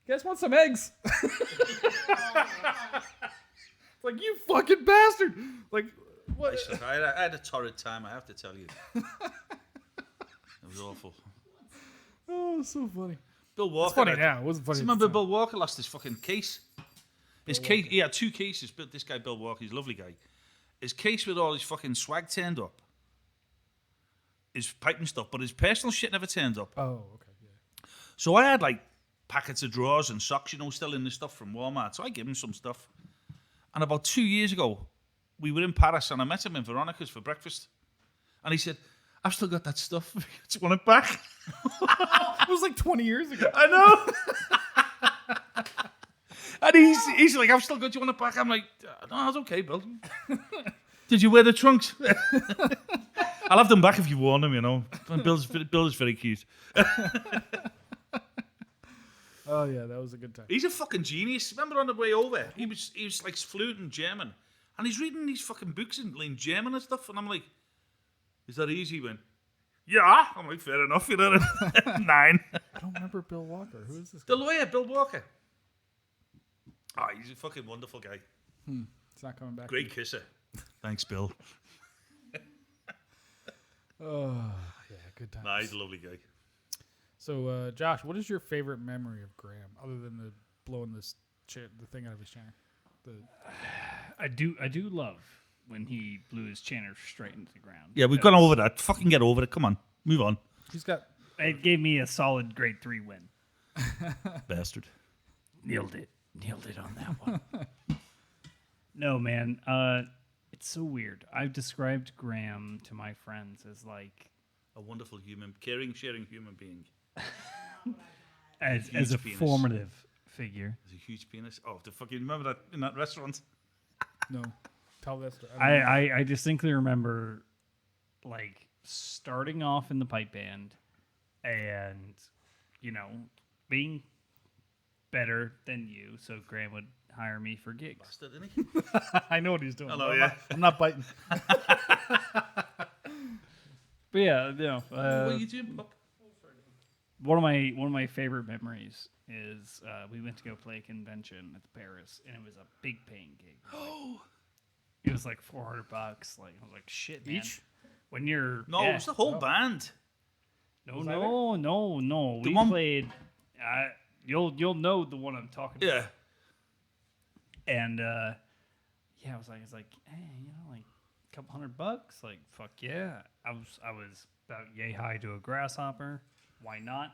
"You guys want some eggs?" Like, you fucking bastard! Like, what? I had a torrid time, I have to tell you. It was awful. Oh, it's so funny. Bill Walker. It's funny now. It wasn't funny. Remember at the Bill Walker lost his fucking case? His case, he had 2 cases. This guy, Bill Walker, he's a lovely guy. His case with all his fucking swag turned up. His pipe and stuff, but his personal shit never turned up. time. Oh, okay. Yeah. So I had like packets of drawers and socks, still in the stuff from Walmart. So I gave him some stuff. And about 2 years ago, we were in Paris and I met him in Veronica's for breakfast. And he said, I've still got that stuff. Do you want it back? It was like 20 years ago. I know. And he's like, I've still got you on it back. I'm like, no, it's okay, Bill. Did you wear the trunks? I'll have them back if you want them, And Bill's very cute. Oh yeah, that was a good time. He's a fucking genius. Remember on the way over, he was like fluent in German, and he's reading these fucking books in German and stuff. And I'm like, is that easy? He went, yeah. I'm like, fair enough. 9. I don't remember Bill Walker. Who is this guy? The lawyer, Bill Walker. Oh, he's a fucking wonderful guy. It's not coming back. Great kisser. Thanks, Bill. Oh, yeah, good time. Nah, he's a lovely guy. So, Josh, what is your favorite memory of Graham, other than the blowing the thing out of his channel? I do love when he blew his chanter straight into the ground. Yeah, we've gone over that. Fucking get over it. Come on. Move on. He's got. It gave me a solid grade 3 win. Bastard. Nailed it on that one. No, man. It's so weird. I've described Graham to my friends as like A wonderful human, caring, sharing human being. as huge a penis. formative figure. There's a huge penis. Oh, the fucking remember that in that restaurant? No. Tell this. I distinctly remember like starting off in the pipe band and, being better than you. So Graham would hire me for gigs. Bastard, isn't he? I know what he's doing. Hello, yeah. I'm not biting. But yeah, What are you doing, pup? one of my favorite memories is we went to go play a convention at the Paris, and it was a big paying gig. It was like $400. Like I was like, shit, man. Each? When you're No, it was the whole band. No. The We one- played. You'll know the one I'm talking about. Yeah. And I was like, hey, like a couple $100. Like, fuck yeah. I was about yay high to a grasshopper. Why not?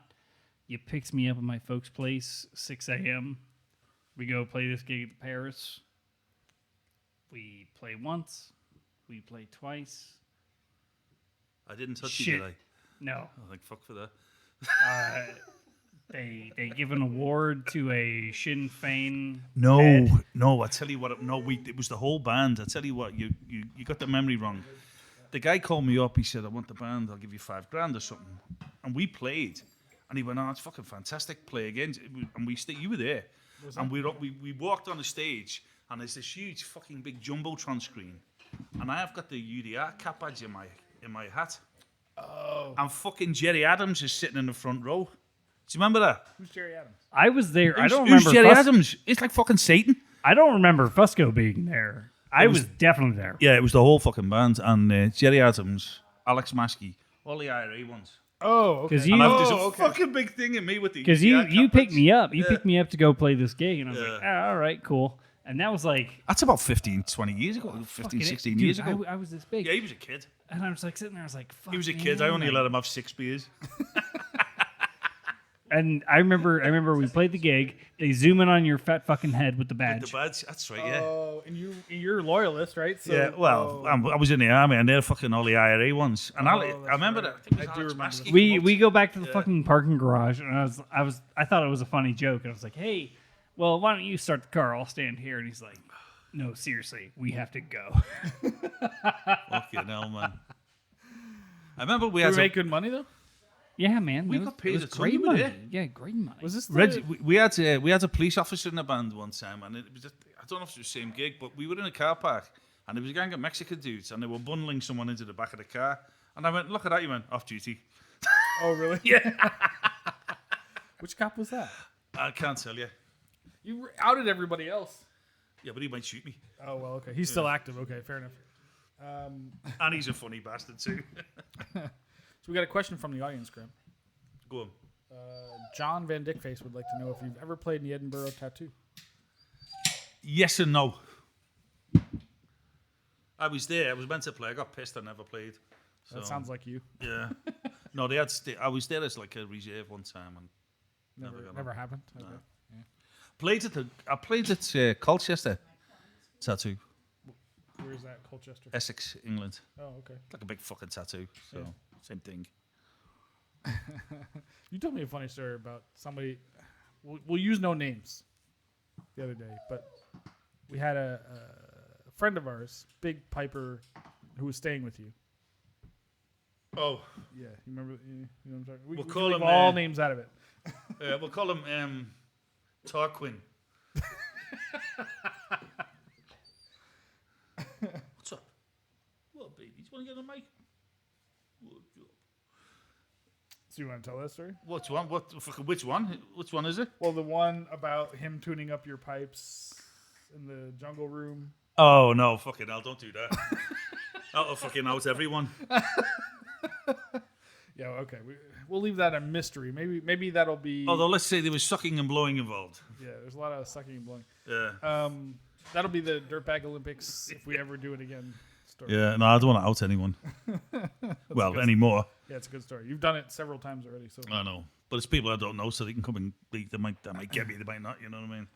You picks me up at my folks' place, 6 a.m. We go play this gig at the Paris. We play once. We play twice. I didn't touch Shit. you, did I? No. I was like, fuck for that. They give an award to a Sinn Féin. No, head. no. I tell you what. It was the whole band. I tell you what. You got the memory wrong. The guy called me up. He said, "I want the band. I'll give you $5,000 or something." And we played. And he went, "Oh, it's fucking fantastic. Play again." And you were there. And we walked on the stage, and there's this huge fucking big jumbotron screen, and I have got the UDR cap badge in my hat. Oh. And fucking Jerry Adams is sitting in the front row. Do you remember that? Who's Jerry Adams? I was there. I don't Who's remember. Jerry Adams? It's like fucking Satan. I don't remember Fusco being there. I was definitely there. Yeah, it was the whole fucking band. And Jerry Adams, Alex Maskey, all the IRA ones. Oh, okay. Because And there's a fucking big thing in me with the you picked badge. me up. You picked me up to go play this gig, and I was like, Yeah. all right, cool. And that was like That's about 15, 20 years ago. 15, fucking 16 dude, years ago. I was this big, Yeah, he was a kid. and I was like sitting there. I was like, fuck, He was a kid. I man, only like- let him have 6 beers. And I remember we played the gig. They zoom in on your fat fucking head with the The badge. badge. That's right, yeah. Oh, and you're a loyalist, right? So, Yeah, well, oh. I was in the army, and they're fucking all the IRA ones. And I that's remember right. that. I think it was I do Alex remember Maskey this. we came up we to- go back to the fucking parking garage, and I thought it was a funny joke, and I was like, hey, well, why don't you start the car? I'll stand here. And he's like, no, seriously, we have to go. Fucking hell, man. I remember we Did had we some, make good money though? Yeah, man. We it got was- paid it was a ton, great you were money. there. Yeah, great money. Was this the, Reggie, we had a police officer in the band one time, and it was just, I don't know if it was the same gig, but we were in a car park, and there was a gang of Mexican dudes, and they were bundling someone into the back of the car, and I went, look at that, you went, off duty. Oh, really? Yeah. Which cop was that? I can't tell you. You outed everybody else. Yeah, but he might shoot me. Oh well, okay. He's still active. Okay, fair enough. And he's a funny bastard too. So we got a question from the audience, Graham. Go on. John Van Dickface would like to know if you've ever played in the Edinburgh Tattoo. Yes and no. I was there. I was meant to play. I got pissed. I never played. So, That sounds like you. Yeah. No, they had. I was there as like a reserve one time and Never happened. Okay. I played at Colchester Tattoo, Where's that? Colchester. Essex, England. Oh, okay. Like a big fucking tattoo. So same thing. You told me a funny story about somebody. We'll use no names. The other day, but we had a friend of ours, big piper, who was staying with you. Oh, Yeah, you remember? You know what I'm talking. We We'll can call leave him, all names out of it. we'll call him Tarquin. What's up? What, baby? Do you want to get on the mic? So you want to tell that story? Which one? Which one? Which one is it? Well, the one about him tuning up your pipes in the jungle room. Oh no! Fucking hell! Don't do that. That'll fucking out everyone. Yeah, okay. We'll leave that a mystery. Maybe that'll be. Although, let's say there was sucking and blowing involved. Yeah, there's a lot of sucking and blowing. Yeah. That'll be the Dirtbag Olympics if we ever do it again. Story. Yeah, no, I don't want to out anyone. Well, anymore. Yeah, it's a good story. You've done it several times already. So I know. But it's people I don't know, so they can come and they might get me, they might not, you know what I mean?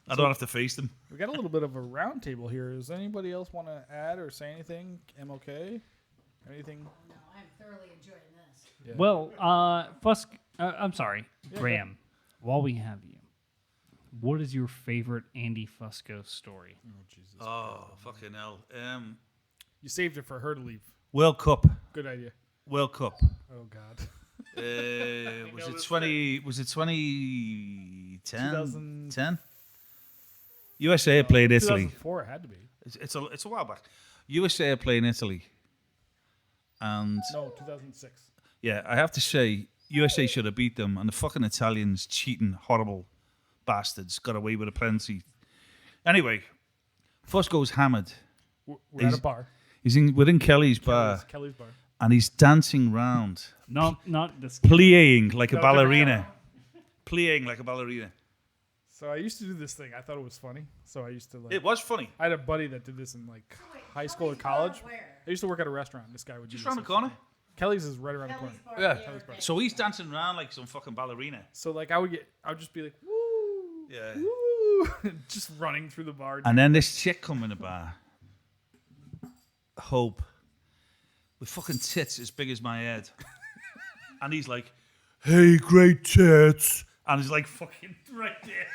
I don't have to face them. we got a little bit of a round table here. Does anybody else want to add or say anything? MOK? Anything? Oh, no, I'm thoroughly enjoying this. Yeah. Well, I'm sorry, Graham. While we have you, what is your favorite Andy Fusco story? Oh, Jesus. Oh, fucking hell. You saved it for her to leave. World Cup. Good idea. World Cup. Oh, God. Was it 2010? 2010? USA played Italy. 2004 it had to be. It's a while back. USA playing Italy. And No, 2006. yeah, I have to say, USA should have beat them, and the fucking Italians, cheating, horrible bastards, got away with a penalty. Anyway, Fusco's hammered. We're at a He's- bar. Within Kelly's bar, Kelly's bar. and he's dancing round, Not this. playing like a No, ballerina. Playing like a ballerina. So I used to do this thing. I thought it was funny. So I used to like. It was funny. I had a buddy that did this in like Wait, high school or Kelly's bar college. Where? I used to work at a restaurant. This guy would Just do round the this. corner. Kelly's is right around the Kelly's corner. bar. Yeah. Kelly's bar. So he's dancing around like some fucking ballerina. So like I would just be like woo, Yeah. woo, just running through the bar. And then this chick come in the bar, Hope, with fucking tits as big as my head. And he's like, hey, great tits. And he's like fucking right there.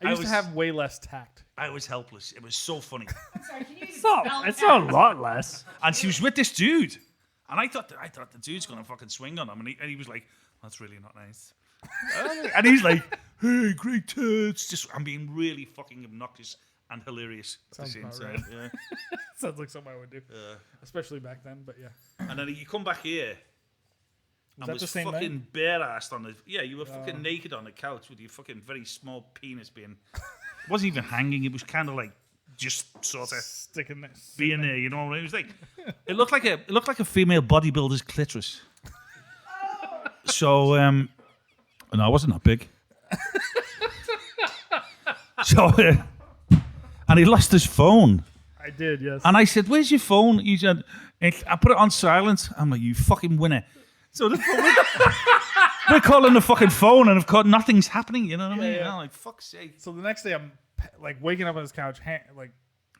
I used was- to have way less tact. I was helpless. It was so funny. I'm sorry, can you even It's spell not that? a lot less. And she was with this dude. And I thought the dude's going to fucking swing on him. And he was like, that's really not nice. And he's like, hey, great tits. Just, I'm being really fucking obnoxious and hilarious at the Sounds same about time. Yeah. Sounds like something I would do, especially back then. But yeah, And then you come back here. was and that was the same fucking night? bare-assed on the... Yeah, you were fucking naked on the couch with your fucking very small penis being... It wasn't even hanging. It was kind of like just sort of Sticking there. being there, you know what I mean? It was like... It looked like a female bodybuilder's clitoris. So, no, it wasn't that big. So, and he lost his phone. I did, yes. And I said, where's your phone? He said, I put it on silent. I'm like, you fucking winner. So we're calling the fucking phone, and of course nothing's happening. You know what I mean? yeah. I'm like, fuck's sake. So the next day, I'm like waking up on this couch, like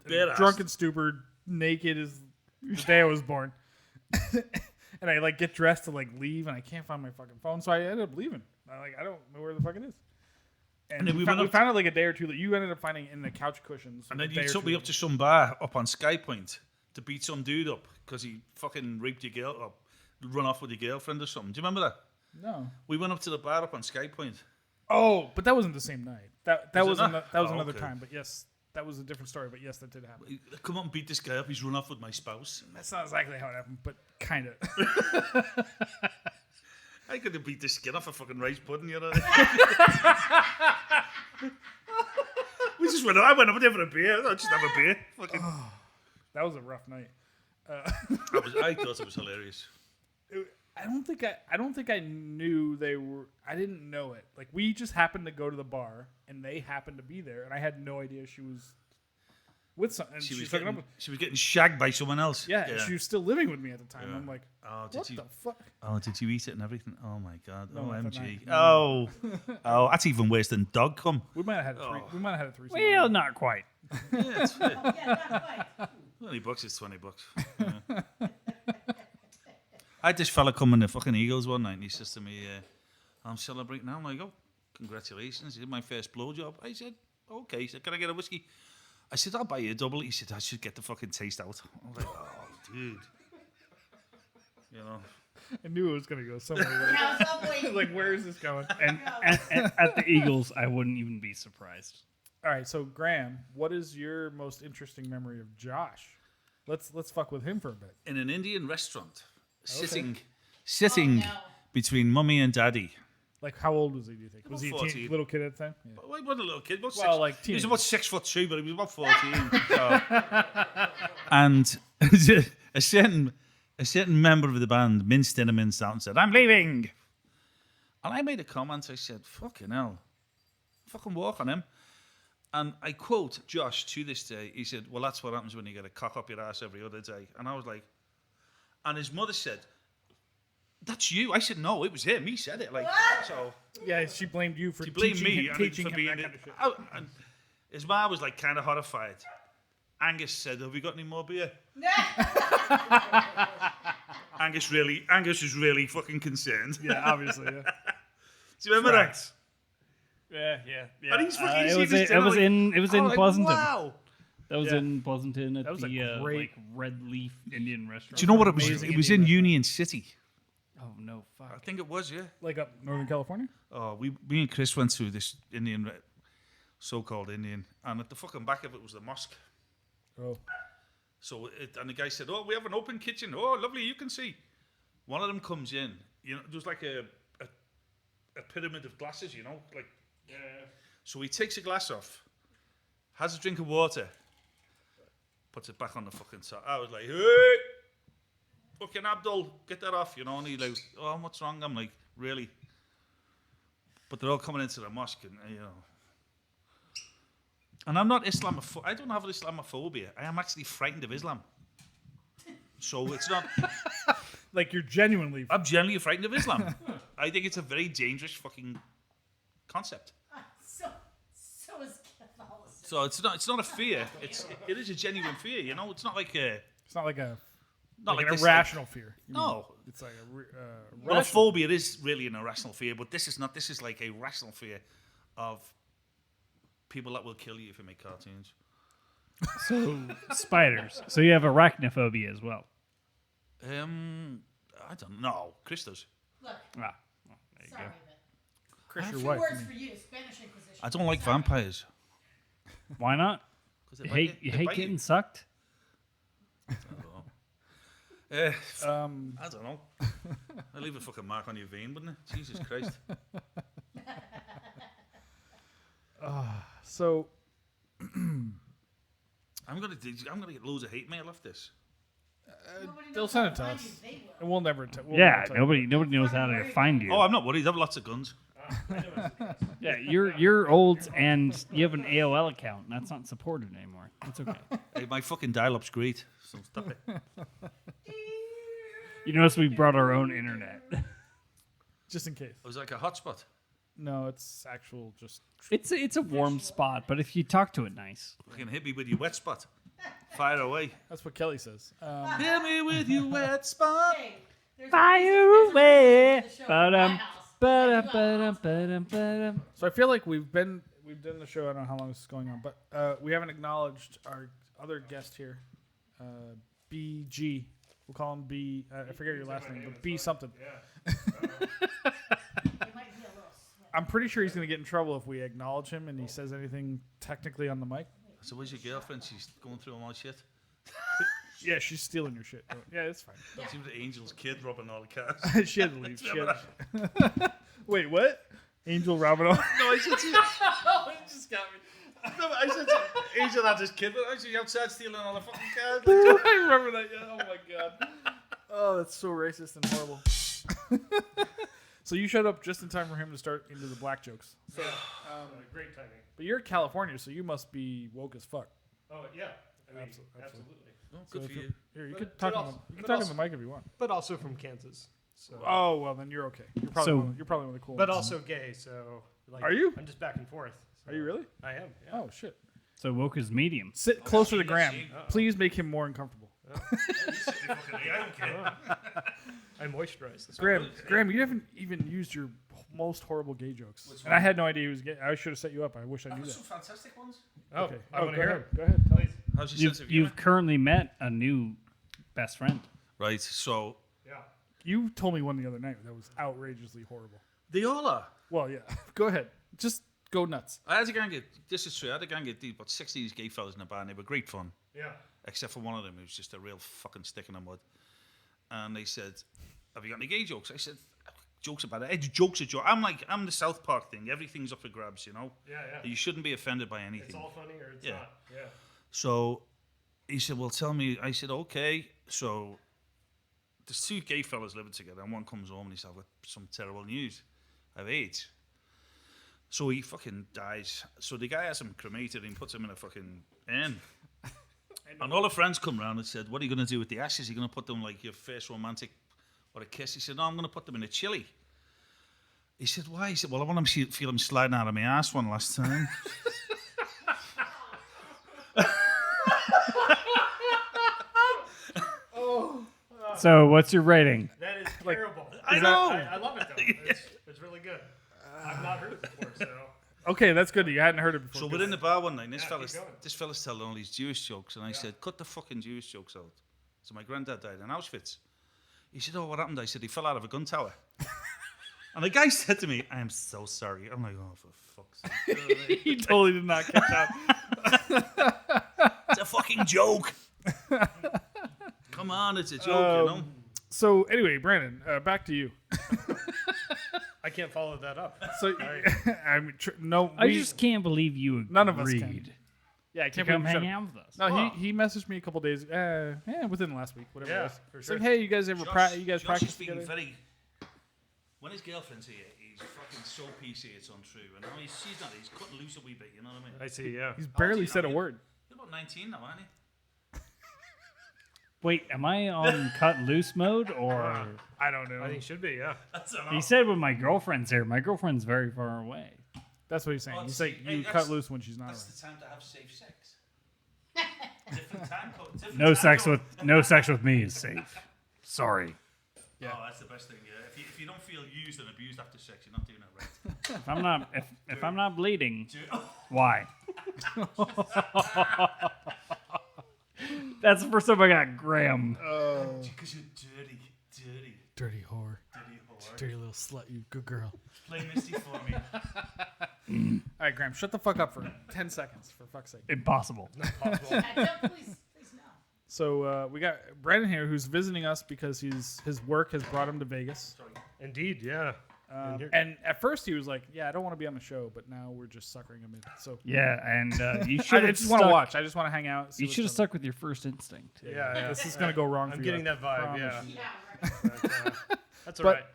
Bare-assed. drunk and stupid, naked as the day I was born. And I like get dressed to like leave, and I can't find my fucking phone, so I ended up leaving. I don't know where the fuck it is. And then we found it like a day or two that you ended up finding in the couch cushions. And then a day you or took two me later. up to some bar up on Sky Point to beat some dude up because he fucking raped your girl or run off with your girlfriend or something. Do you remember that? No. We went up to the bar up on Sky Point. Oh, but that wasn't the same night. That Was was it not? that was Oh, another okay. time. But yes, that was a different story. But yes, that did happen. He- Come on, and beat this guy up. He's run off with my spouse. That's not exactly how it happened, but kind of. I could have beat the skin off a fucking rice pudding, you know. We just went. I went up there for a beer. I just have a beer. Fucking. That was a rough night. I thought it was hilarious. I don't think I knew they were. I didn't know it. Like we just happened to go to the bar, and they happened to be there, and I had no idea she was with some. And She was hooking getting. up with, She was getting shagged by someone else. yeah, and she was still living with me at the time. Yeah. I'm like, Oh, what did you? the fuck? Oh, did you eat it and everything? Oh my god. No, not that OMG. night. Oh. Oh, that's even worse than dog cum. We might have had a three. Oh. We might have had a threesome. Well, not quite. Yeah, it's Yeah, not quite. $20 is $20. Yeah. I had this fella come in the fucking Eagles one night and he says to me, I'm celebrating now. I'm like, oh, congratulations. He did my first blowjob. I said, okay. He said, can I get a whiskey? I said, I'll buy you a double. He said, I should get the fucking taste out. I was like, oh, dude. You know. I knew it was gonna go somewhere. Now it's all waiting. Like, where is this going? And at the Eagles, I wouldn't even be surprised. All right, so Graham, what is your most interesting memory of Josh? Let's fuck with him for a bit. In an Indian restaurant, sitting Oh, no. between mummy and daddy. Like, how old was he? Do you think? Was he a 14. little kid at the time? Yeah. Well, he wasn't a little kid. About Well, six, like he was teenage. about 6'2", but he was about 14. So. And a certain a certain member of the band minced in and minced out and said, "I'm leaving." And I made a comment. I said, "Fucking hell. Fucking walk on him." And I quote Josh to this day. He said, "Well, that's what happens when you get a cock up your ass every other day." And I was like, and his mother said, "That's you." I said, "No, it was him. He said it." Like, so Yeah, she blamed you for he blamed teaching me him, and teaching for him being that it. kind of shit. And his mom was like kind of horrified. Angus said, "Have you got any more beer?" Angus is really fucking concerned. Yeah, obviously. Yeah. Do you remember that? Yeah. And he's fucking It seen was this it was dinner, in it was I'm in like, Pleasanton. Wow. That was Yeah. in Pleasanton at That was a the great- like Red Leaf Indian restaurant. Do you know what it was? Amazing It was Indian in restaurant. Union City. Oh no, I fuck. think it was, yeah. Like up Northern California? Oh, me and Chris went through this Indian, so-called Indian, and at the fucking back of it was the mosque. Oh. So, and the guy said, "Oh, we have an open kitchen. Oh, lovely, you can see." One of them comes in. You know, there's like a pyramid of glasses. You know, like. Yeah. So he takes a glass off, has a drink of water, puts it back on the fucking top. I was like, "Hey, fucking Abdul, get that off," you know. And he like, "Oh, what's wrong?" I'm like, "Really?" But they're all coming into the mosque, and you know. And I'm not Islamophobic. I don't have Islamophobia. I am actually frightened of Islam. So it's not. Like you're genuinely. I'm genuinely frightened of Islam. I think it's a very dangerous fucking concept. So is Catholicism. So it's not a fear. It is a genuine fear. You know, it's not like a It's not like a not like like an this, irrational fear. You mean, No. it's like a Well, a rational. phobia is really an irrational fear, but this is not. This is like a rational fear of people that will kill you if you make cartoons. So spiders. So you have arachnophobia as well. I don't know. Chris does. Look, Ah, well, there you sorry, go. but Chris, your two wife. words for you: Spanish Inquisition. I don't like Sorry. vampires. Why not? 'Cause they You bite hate you. you They hate bite getting sucked. I don't know. I'd leave a fucking mark on your vein, wouldn't it? Jesus Christ. So I'm gonna get loads of hate mail off this. Nobody they'll knows send how it to to find us. you, they will. and we'll never. We'll Yeah, never tell you. nobody knows how to find you. Oh, I'm not worried. I have lots of guns. Yeah, you're old and you have an AOL account, and that's not supported anymore. That's okay. Hey, my fucking dial-up's great. So stop it. You notice we brought our own internet. Just in case. It was like a hotspot. No, it's actual. Just It's a warm spot, but if you talk to it nice. Fucking hit me with your wet spot. Fire away. that's what Kelly says. Hit me with your wet spot. Hey, there's Fire there's away. reason to the show at my house. Ba-dum. So I feel like we've done the show. I don't know how long this is going on, but we haven't acknowledged our other guest here, BG. We'll call him B. I forget your last name, but B something. It might be a little sweat. I'm pretty sure he's going to get in trouble if we acknowledge him and he says anything technically on the mic. So where's your girlfriend? She's going through all my shit. Yeah, she's stealing your shit. Yeah, it's fine. She was the Angel's kid robbing all the cars. She had to leave. Wait, what? Angel Robinson. No, I said to you. Oh, it just got me. No, but I said to Angel had his kid, but actually outside stealing all the fucking cars. I remember that. Yeah. Oh my god. Oh, that's so racist and horrible. So you showed up just in time for him to start into the black jokes. So, Great timing. but you're in California, so you must be woke as fuck. Oh yeah. I mean, Absolutely. absolutely. Oh, So good if for you. Here, you But- could talk. but On also- the, you can but talk also- on the mic if you want. But also from Kansas. So. Oh well, then you're okay. You're probably So- you're probably one of the cool. But ones. also gay. So. Like, Are you? I'm just back and forth. So Are you really? I am. Yeah. Oh shit. So woke is medium. Sit closer to Graham. Uh-oh. Please make him more uncomfortable. I don't care. I moisturize this. Graham, you haven't even used your most horrible gay jokes, and I had no idea he was gay. I should have set you up. I wish I knew I've got that. some fantastic ones. Oh, Okay. I want to go hear ahead. him. Go ahead. Tell me. How's your sense of humor? You've currently met a new best friend. Right, so Yeah. You told me one the other night that was outrageously horrible. they all are. Well, yeah. Go ahead. Just go nuts. I had a gang of, this is true, I had a gang of about 60 of these gay fellas in the band. They were great fun, Yeah. except for one of them who was just a real fucking stick in the mud. And they said, "Have you got any gay jokes?" I said, "Jokes about it. Jokes are jokes." I'm the South Park thing. Everything's up for grabs, you know? Yeah. Yeah. You shouldn't be offended by anything. It's all funny or it's Yeah. not. Yeah. So he said, "Well, tell me." I said, "Okay." So there's two gay fellas living together, and one comes home and he's got some terrible news. I have AIDS. So he fucking dies. So the guy has him cremated and puts him in a fucking urn. And all the friends come round and said, "What are you going to do with the ashes? Are you going to put them like your first romantic or a kiss?" He said, "No, I'm going to put them in a chili." He said, "Why?" He said, "Well, I want to feel him sliding out of my ass one last time." So, what's your rating? That is terrible. I know. I love it though. It's really good. I've not heard it before, so Okay, that's good. You hadn't heard it before. So we're in the bar one night, and keep going. this fella's telling all these Jewish jokes, and I said, "Cut the fucking Jewish jokes out." So my granddad died in Auschwitz. He said, "Oh, what happened?" I said, "He fell out of a gun tower." And the guy said to me, "I am so sorry." I'm like, "Oh, for fuck's sake." You know what I mean? He totally did not catch on. It's a fucking joke. Come on, it's a joke, you know? So anyway, Brandon, back to you. I can't follow that up. So I mean, no, I just can't believe you agreed none of us can. Yeah, I to can't come believe hang you out with us. No, he messaged me a couple days, within the last week, whatever it Yeah, was. for It's sure. like, hey, you guys ever you guys Josh practice is being together? very... When his girlfriend's here, he's fucking so PC it's untrue. And now she's not, he's cut loose a wee bit, you know what I mean? I see. Yeah. He's barely said a You're word. about 19 now, aren't you? Wait, am I on cut loose mode or? I don't know. I think it should be. Yeah. He said when my girlfriend's here. My girlfriend's very far away. That's what he's saying. Oh, He's see, like, hey, you that's- cut loose when she's not That's around. the time to have safe sex. Different time code. Different No time sex code. with me is safe. Sorry. Yeah. Oh, that's the best thing. Yeah. If you don't feel used and abused after sex, you're not doing it right. If I'm not bleeding, Oh, why? That's the first time I got Graham. because you're dirty. Dirty whore. Dirty whore. Dirty little slut, you good girl. Play Misty for me. All right, Graham, shut the fuck up for 10 seconds, for fuck's sake. Impossible. Please no. So we got Brandon here, who's visiting us because his work has brought him to Vegas. Indeed. Yeah. And you're- And at first he was like, "Yeah, I don't want to be on the show," but now we're just suckering him in. So Yeah, and you I should have just want to stuck. watch. I just want to hang out. see You what's should have up. stuck with your first instinct. yeah. This is gonna go wrong. I'm for getting you, that vibe. promise Yeah. you. Yeah, right. But, that's all But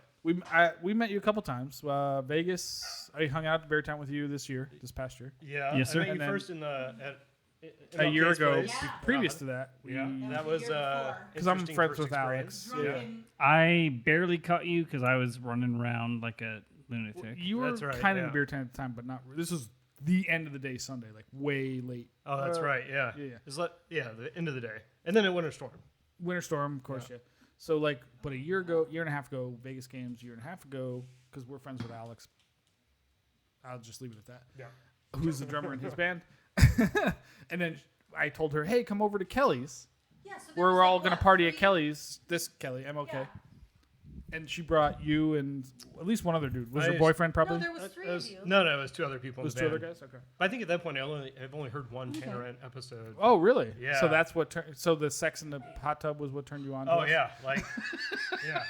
right. we met you a couple times. Vegas. I hung out at Beartown with you this past year. Yeah. Yes, sir. I met you And then- first in A year ago, place. Yeah. previous to that, Yeah. we- That was Year before. because I'm interesting friends first with experience. Alex. Yeah. Drunken. I barely caught you because I was running around like a lunatic. You were That's right, kind of yeah. in Beartown at the time, but not. This is the end of the day Sunday, like way late. Oh, that's right. Yeah. yeah. The end of the day, and then a winter storm. Winter storm, of course, yeah. So like, but a year and a half ago, Vegas games, year and a half ago, because we're friends with Alex. I'll just leave it at that. Yeah. Who's the drummer in his band? And then I told her, "Hey, come over to Kelly's. Yeah, so We're there was all like, gonna what, party at 3? Kelly's. This Kelly, MLK." Yeah. And she brought you and at least one other dude. Was I her just- boyfriend No, probably? there was 3 of you. No, it was two other people. It was in two the other band. guys. Okay. But I think at that point, I've only heard one Tanner Ant episode. Oh, really? Yeah. So that's what. So the sex in the hot tub was what turned you on. To Oh us? yeah, like yeah,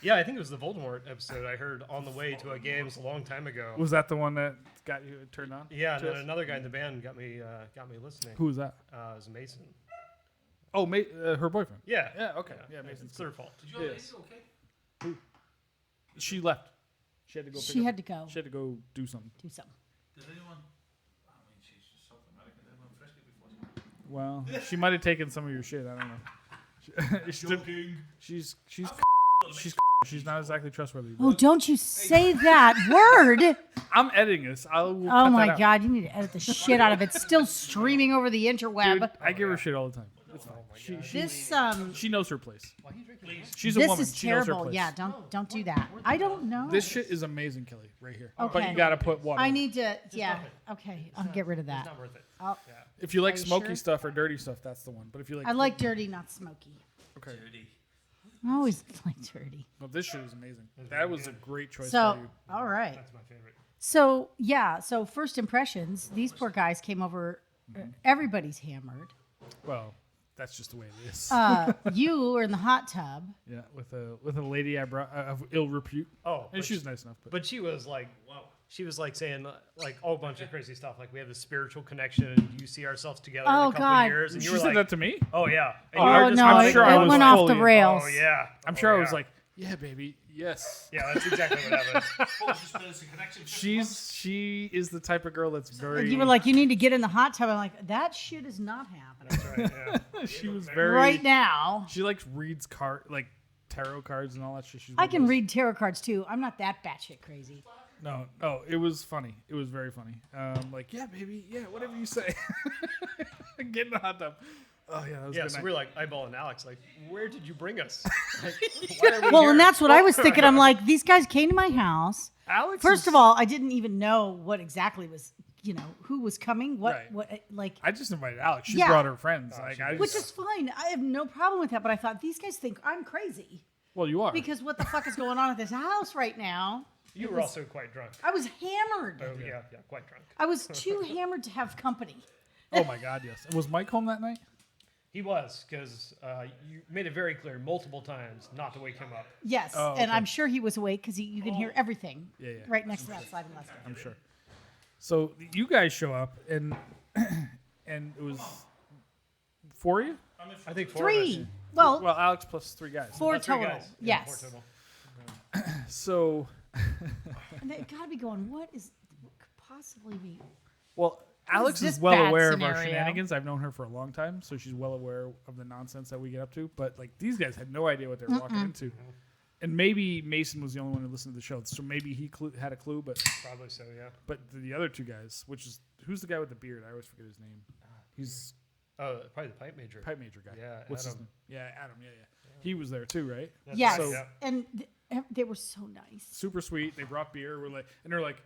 yeah. I think it was the Voldemort episode I heard on the way to a games a long time ago. Was that the one that got you turned on? Yeah, and to then us? another guy in the band got me listening. Who was that? It was Mason. Oh, her boyfriend. Yeah. Yeah. Okay. Yeah, Mason's It's their fault. Did you Yes. okay? She left. She had to go. She pick up- had to go. She had to go do something. Do something. Did anyone? I mean, she's South American. Did anyone freshy before? Well, she might have taken some of your shit. I don't know. She's not exactly trustworthy. Oh, don't you say that word. I'm editing this. Oh my God, you need to edit the shit out of it. It's still streaming over the interweb. Dude, I give her shit all the time. It's fine. This She knows her place. She's a this woman. is She knows her terrible. place. Yeah, don't do that. I don't know. This shit is amazing, Kelly, right here. But Okay. you gotta put water. I in it. need to. Yeah. Okay, I'll get rid of It's that. not worth it. If you like Are you smoky sure? stuff or dirty stuff, that's the one. But if you like, I like dirty, not smoky. Okay. Dirty. I always like dirty. No, this shit is amazing. That was a great choice So, for you. all right. That's my favorite. So, yeah. So, first impressions. These poor guys came over. Everybody's hammered. Well, that's just the way it is. You were in the hot tub. Yeah, with a lady I brought of ill repute, Oh, and she was nice enough. But but she was like, she was like saying like a whole bunch of crazy stuff. Like we have this spiritual connection. And you see ourselves together in Oh, a couple God. of years. And She you were said like, that to me. oh yeah. And Oh, you were Oh just no, I'm like, sure I it was went off fully the in. rails. oh yeah. I'm Oh, sure I yeah. was like, yeah, baby, yes. Yeah, that's exactly what happened. What was the spiritual connection? 50 months? She is the type of girl that's very. You were like, you need to get in the hot tub. I'm like, that shit is not happening Right, yeah. she was very. right now. She like reads tarot cards and all that shit. She's I one of can those- read tarot cards too. I'm not that batshit crazy. No, it was funny. It was very funny. Like, yeah, baby, yeah, whatever you say. Get in the hot tub. Oh yeah, that was Yeah, good. so night. we're like eyeballing Alex, like, where did you bring us? Like, why are we Well, here? and that's what I was thinking. I'm like, these guys came to my house. Alex. First is- of all, I didn't even know what exactly was, who was coming. Right. Like, I just invited Alex. She Yeah. brought her friends. Like, I which just, is fine. I have no problem with that. But I thought these guys think I'm crazy well, you are. because what the fuck is going on at this house right now? You were also quite drunk. I was hammered. Oh, yeah, quite drunk. I was too hammered to have company. Oh my God, yes. Was Mike home that night? He was, because you made it very clear multiple times not to wake him up. Yes, Oh, and okay. I'm sure he was awake because you can hear everything Yeah, yeah. right next to that slide and left. I'm sure. So you guys show up and and it was 4 of you? I think four of us. 3. Well, Well, Alex plus 3 guys. 4 Oh, three total. guys. Yeah, Yes. 4 total. So, And they gotta be going, what could possibly be? well, Alex this is well bad aware of our scenario? shenanigans. I've known her for a long time, so she's well aware of the nonsense that we get up to. But like these guys had no idea what they were walking into. And maybe Mason was the only one who listened to the show, so maybe he had a clue. But Probably so, yeah. the other 2 guys, which is who's the guy with the beard? I always forget his name. He's Oh, probably the pipe major. pipe major guy. Yeah, What's his Adam. name? Yeah, Adam. Yeah. He was there too, right? That's Yes, right, So- yeah. and they were so nice. Super sweet. They brought beer. We're like, and they're like,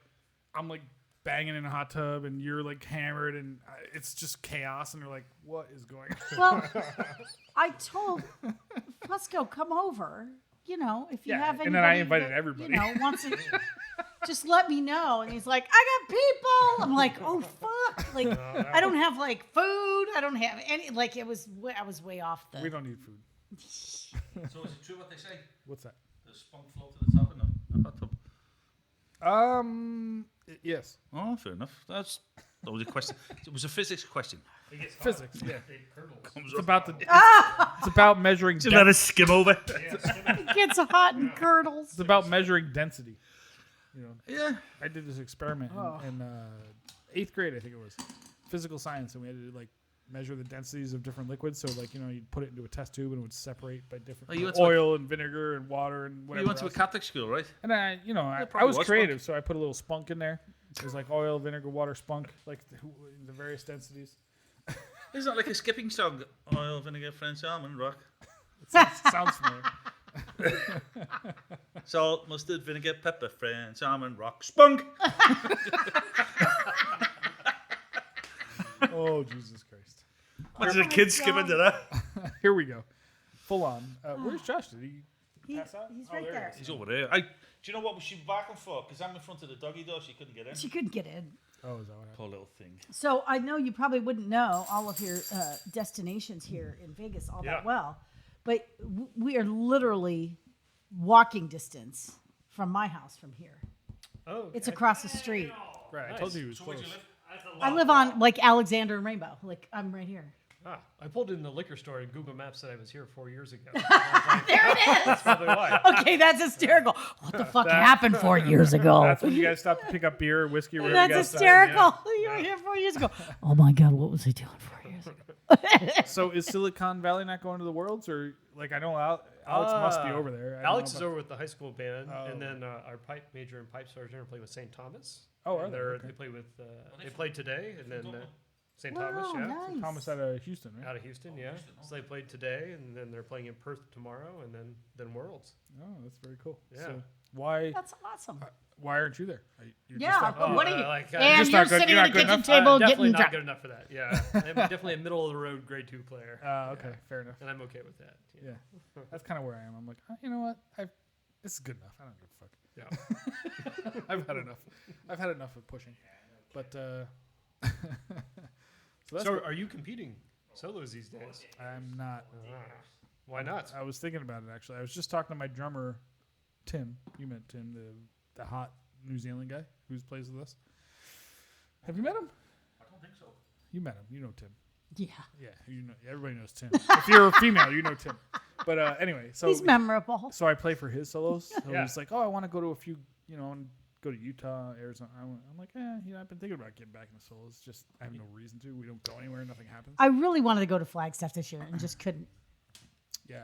I'm like banging in a hot tub, and you're like hammered, and it's just chaos. And they're like, what is going on? Well, I told Fusco, come over. If you Yeah, have anybody and then I invited that, everybody. wants to, just let me know. And he's like, I got people. I'm like, oh fuck! Like, I don't have like food. I don't have any. Like, I was way off the. We don't need food. So is it true what they say? What's that? The spunk float to the top in the hot tub. Yes, Oh, fair enough. That was a question. It was a physics question. It gets hot. physics. Yeah, It curdles. it's about it's about measuring. Just let us skim over. It gets hot and curdles. It's about measuring density. Yeah. I did this experiment in 8th grade, I think it was, physical science, and we had to like measure the densities of different liquids. So like you'd put it into a test tube and it would separate by different Oh, you went to oil and vinegar and water and whatever. You went to a else. Catholic school, right? And I probably was was creative, so I put a little spunk in there. It was like oil, vinegar, water, spunk, like the various densities. Isn't that like a skipping song? Oil, vinegar, French almond, rock. Sounds familiar. Salt, mustard, vinegar, pepper, French almond, rock, spunk. Oh, Jesus Christ. Imagine a kid skipping to that. Here we go. Full on. Where's Josh? Did he pass out? He's Oh, right there he there. is. He's over there. Do you know what was she barking for? Because I'm in front of the doggy door. She couldn't get in. She couldn't get in. Oh, is that what happened? Poor little thing. So I know you probably wouldn't know all of your destinations here in Vegas all that Yeah. well, but we are literally walking distance from my house from here. Oh, It's okay. across the street. Right, I told you he was close. I live on like Alexander and Rainbow. Like I'm right here. Ah, I pulled in the liquor store and Google Maps said I was here 4 years ago. There it is. That's probably why. Okay, that's hysterical. What the fuck happened 4 years ago? That's when you guys stopped to pick up beer, whiskey, or whatever. you That's guys decided, hysterical. You were here 4 years ago. Oh my God, what was I doing 4 years ago? yeah. So is Silicon Valley not going to the Worlds, or like I know Alex must be over there. I don't Alex know is about- over with the high school band, Oh. and then our pipe major and pipe sergeant play with St. Thomas. Oh, are And they? Okay. They play with. They played today, and then St. Wow, Thomas, yeah, nice. Thomas out of Houston, right? out of Houston, yeah. So they played today, and then they're playing in Perth tomorrow, and then Worlds. Oh, that's very cool. Yeah. So why That's awesome. aren't you there? You're Yeah, just not but good. what are you? like, and just you're not good- sitting you're at not the good kitchen enough? table definitely getting not drunk. good enough for that. Yeah, I'm definitely a middle of the road grade 2 player, Okay, fair enough. and I'm okay with that. Yeah, that's kind of where I am. I'm like, you know what? This is good enough. I don't give a fuck. Yeah. I've had enough. I've had enough of pushing. But so that's So what- are you competing solos these days? I'm not. Why not? I was thinking about it actually. I was just talking to my drummer, Tim. You met Tim, the hot New Zealand guy who plays with us. Have you met him? I don't think so. You met him. You know Tim. Yeah. Yeah, you know. Everybody knows Tim. If you're a female, you know Tim. But anyway, so He's memorable. so I play for his solos. So Yeah. he's like, oh, I want to go to a few, and go to Utah, Arizona. I'm like, I've been thinking about getting back into solos. Just I have no reason to. We don't go anywhere. Nothing happens. I really wanted to go to Flagstaff this year and just couldn't. Yeah,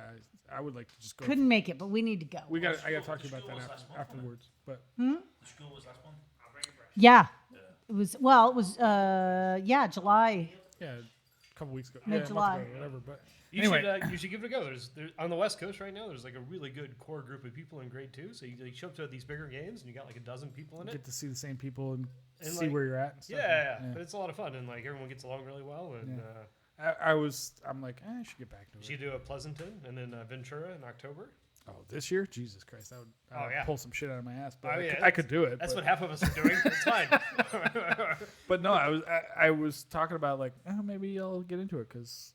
I would like to just go. Couldn't make it, but we need to go. I got to talk to you about that afterwards. But The school was last month. Yeah. It was July. yeah, a couple weeks ago, Mid-July. a month ago, whatever. But You anyway, should give it a go. There's on the West Coast right now. There's like a really good core group of people in grade 2. So you show up to these bigger games and you got like a dozen people in it. get to see the same people and see like- where you're at. And stuff. Yeah, but it's a lot of fun and like everyone gets along really well. And I'm like, I should get back to you it. do a Pleasanton and then Ventura in October. Oh, this year, Jesus Christ, I would pull some shit out of my ass. But Oh, yeah, I could do it. That's but, what half of us are doing. It's fine. But no, I was talking about like, maybe I'll get into it because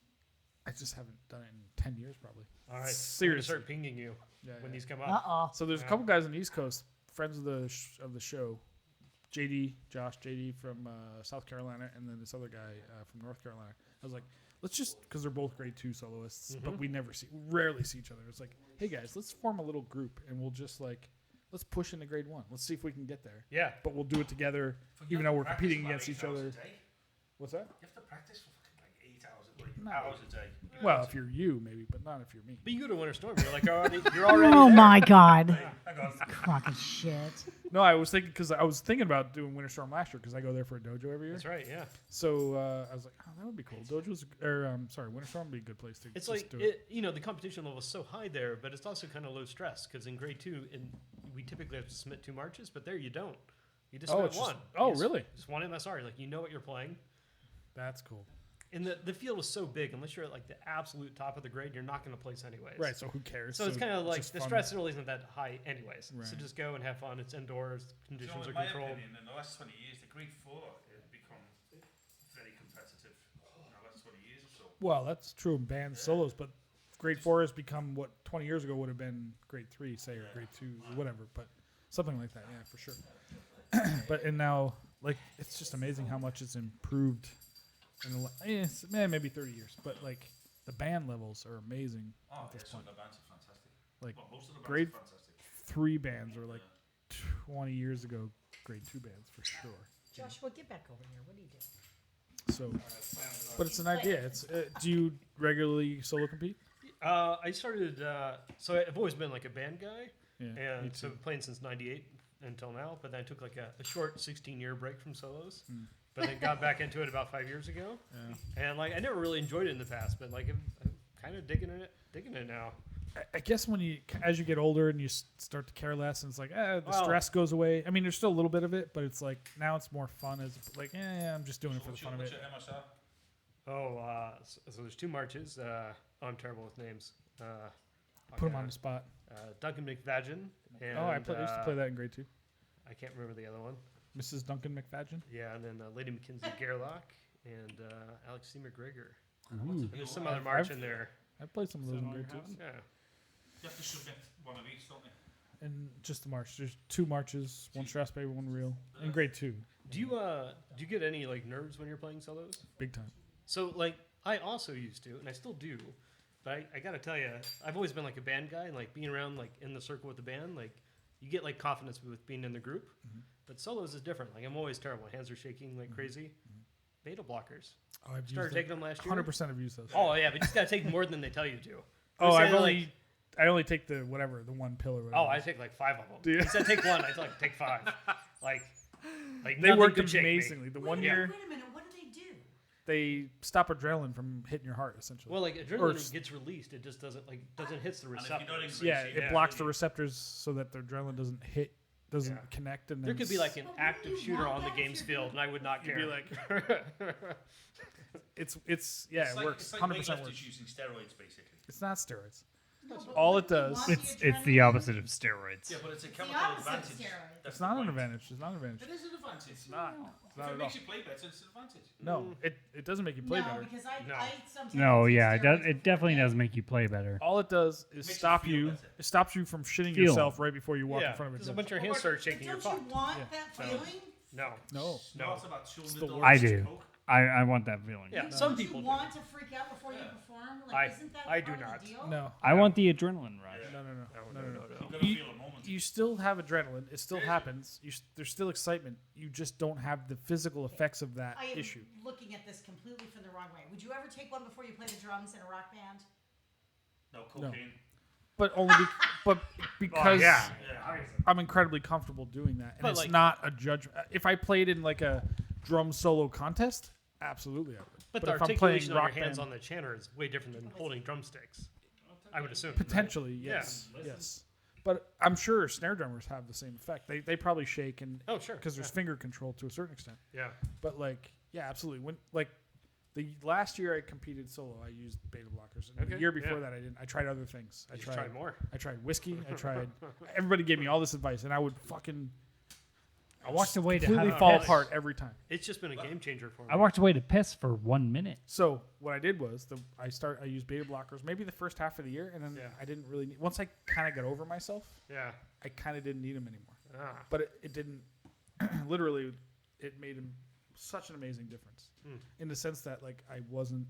I just haven't done it in 10 years probably. All right, Seriously. I'm gonna start pinging you when yeah. these come Uh up. oh. So there's a couple guys on the East Coast, friends of the show, Josh JD from South Carolina, and then this other guy from North Carolina. I was like, let's just, because they're both grade 2 soloists, but we rarely see each other. It's like, hey guys, let's form a little group and we'll just like, let's push into grade 1. Let's see if we can get there. Yeah. But we'll do it together, even though we're competing against each other. What's that? You have to practice for fucking like 8 hours a day. Well, if you're you, maybe, but not if you're me. But you go to Winter Storm, you're like you're already Oh there. my God. Hang on. Crock of shit. No, I was thinking about doing Winter Storm last year because I go there for a dojo every year. That's right. Yeah. So I was like, oh, that would be cool. Winter Storm would be a good place to. It's just like do it. the competition level is so high there, but it's also kind of low stress because in grade 2, we typically have to submit 2 marches, but there you don't. You just submit it's just- one. oh, You just- really? Just one MSR. Like you know what you're playing, That's cool. and the field is so big. Unless you're at like the absolute top of the grade, you're not going to place anyways. Right. So who cares? So it's kind of like just the fun. stress really isn't that high anyways. So Right. just go and have fun. It's indoors. You know, Conditions in are my controlled. opinion, in the last 20 years, the grade 4 has become very competitive. In the last 20 years or so. Well, that's true in bands solos, but grade 4 has become what 20 years ago would have been grade 3, say, or grade 2, or whatever. But something like that, yeah, for sure. And now, like, it's just amazing how much it's improved. Maybe 30 years, but like the band levels are amazing Oh, at this some point. of the bands are fantastic. Like Well, most of the bands grade are fantastic. 3 bands were like 20 years ago grade 2 bands for sure. Joshua, get back over here. What are you doing? So, but it's an idea. It's do you regularly solo compete? I started. So I've always been like a band guy, Yeah, me and so too. playing since '98 until now. But then I took like a short 16-year break from solos, Hmm. but then got back into it about 5 years ago. Yeah. And like I never really enjoyed it in the past, but like I'm kind of digging it now. I guess as you get older and you start to care less, and it's like, the Well- stress goes away. I mean, there's still a little bit of it, but it's like now it's more fun. As like, I'm just doing it for the fun of What's it. your MSR? Oh, so there's 2 marches. I'm terrible with names. Put them on the spot. Duncan McFadgen. And, I used to play that in grade 2. I can't remember the other one. Mrs. Duncan McFadgen. Yeah, and then Lady Mackenzie Gerlach and Alex C. McGregor. Ooh. There's some other march in there. I played some of those in grade 2. Yeah. You have to submit one of each, don't you? And just the march. There's 2 marches, 1 Strasbourg, 1 reel. In grade 2. Do you get any like nerves when you're playing solos? Big time. So like I also used to, and I still do, but I gotta tell you, I've always been like a band guy, and like being around like in the circle with the band, like you get like confidence with being in the group. But solos is different. Like I'm always terrible. Hands are shaking like crazy. Beta blockers. Oh, I've Started taking them last year. 100% have used those. Oh yeah, but you just gotta take more than they tell you to. Oh, They're I've saying, I only take the the 1 pill or whatever. Oh, I take like 5 of them. Do you? He said take 1. I like take 5. Like they nothing worked could shake me. amazingly. The one Wait year a minute. What do they do? they stop adrenaline from hitting your heart, essentially. Well, like Or adrenaline s- gets released, it just doesn't hit the And if you receptors. don't increase yeah, it, it blocks the receptors so that the adrenaline doesn't Yeah. connect, and There then could be like an But active wouldn't you shooter want on the that if games you're field, and I would not You'd care. be like, it It's works. like 100% weightlifters works. using steroids, basically. It's not steroids. All it does. It's the opposite of steroids. Yeah, but it's a It's the chemical opposite of advantage. steroids. That's It's not the an point. advantage. It's not an advantage. It is an advantage. It's not. It's If not it at all. makes you play better, it's an advantage. No, it doesn't make you play no, better. because No. I sometimes No, take yeah, it does. steroids It before definitely bed. does make you play better. All it does is Makes you stop feel you. better. It stops you from shitting Feel. yourself right before you walk Yeah, in front of a because a judge. bunch of your hands start shaking. You're Don't you fucked. want Yeah. that feeling? No. No. No. It's about chewing It's the the dog worst. I do. Coke. I want that feeling. Yeah, Don't some you people do. want to freak out before you perform? Like, isn't that I do part of not. the deal? No. I want the adrenaline rush. No. You gotta feel a moment. You still have adrenaline. It still happens. There's still excitement. You just don't have the physical effects of that I am issue. looking at this completely from the wrong way. Would you ever take one before you play the drums in a rock band? No cocaine. But only because Yeah. I'm incredibly comfortable doing that, and But it's like- not a judgment. If I played in like a drum solo contest, absolutely I would. But if the I'm playing articulation on your rock hands band, on the chanter is way different than holding drumsticks. I would assume. potentially yes, yes. But I'm sure snare drummers have the same effect. They probably shake and Oh, sure. because there's finger control to a certain extent. Yeah. But like, yeah, absolutely. When like the last year I competed solo, I used beta blockers. And the Okay, year before yeah. that, I didn't. I tried other things. I You tried more. I tried whiskey. I tried. Everybody gave me all this advice, and I would fucking I walked away to completely have fall a piss. apart every time. It's just been a game changer for me. I walked away to piss for 1 minute. So what I did was I used beta blockers maybe the first half of the year, and then Yeah. I didn't really need, once I kind of got over myself, Yeah. I kind of didn't need them anymore. Ah. But it didn't. Literally, it made such an amazing difference in the sense that like I wasn't.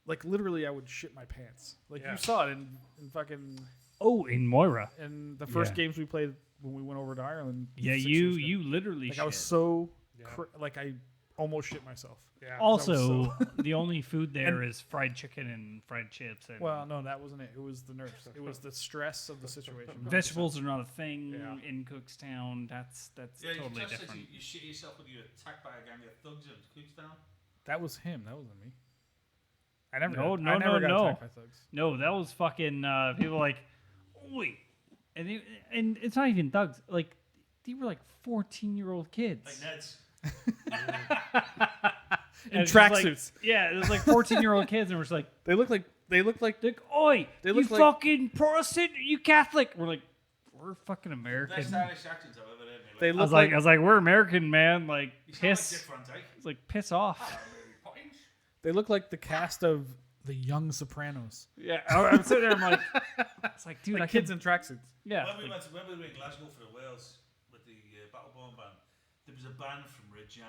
Like literally, I would shit my pants. Like Yeah. you saw it in fucking Oh, in Moira. in the first Yeah. games we played when we went over to Ireland. Yeah, 6 years ago. you literally Like I was shit. so Yeah. like I almost shit myself. Yeah. Also, the only food there is fried chicken and fried chips. And Well, no, that wasn't it. It was the nerves. It was the stress of the situation. vegetables are not a thing Yeah. in Cookstown. That's Yeah, totally you just different. you shit yourself when you attacked by a gang of thugs in Cookstown. That was him. That wasn't me. I never. No, got, no, I never no, got no. attacked by thugs. No, that was fucking people like, oi, and it's not even thugs. Like they were like 14-year-old kids. Like Ned's. In it's just like- tracksuits. Yeah, it was like 14-year-old kids, and we're just like, They look like. oi, They you look like- fucking Protestant, you Catholic. We're like, we're fucking American. Best Irish accents I've ever heard. They I look was like. like, we're American, man. Like, You sound piss. like Dick Van Dyke. It's like piss off. Pottings. They look like the cast of The Young Sopranos. Yeah, I'm sitting there. I'm like, it's like, dude, Like I kids can't. in tracksuits. Yeah, When we were in Glasgow for the Wales with the Battleborn band, there was a band from Regina,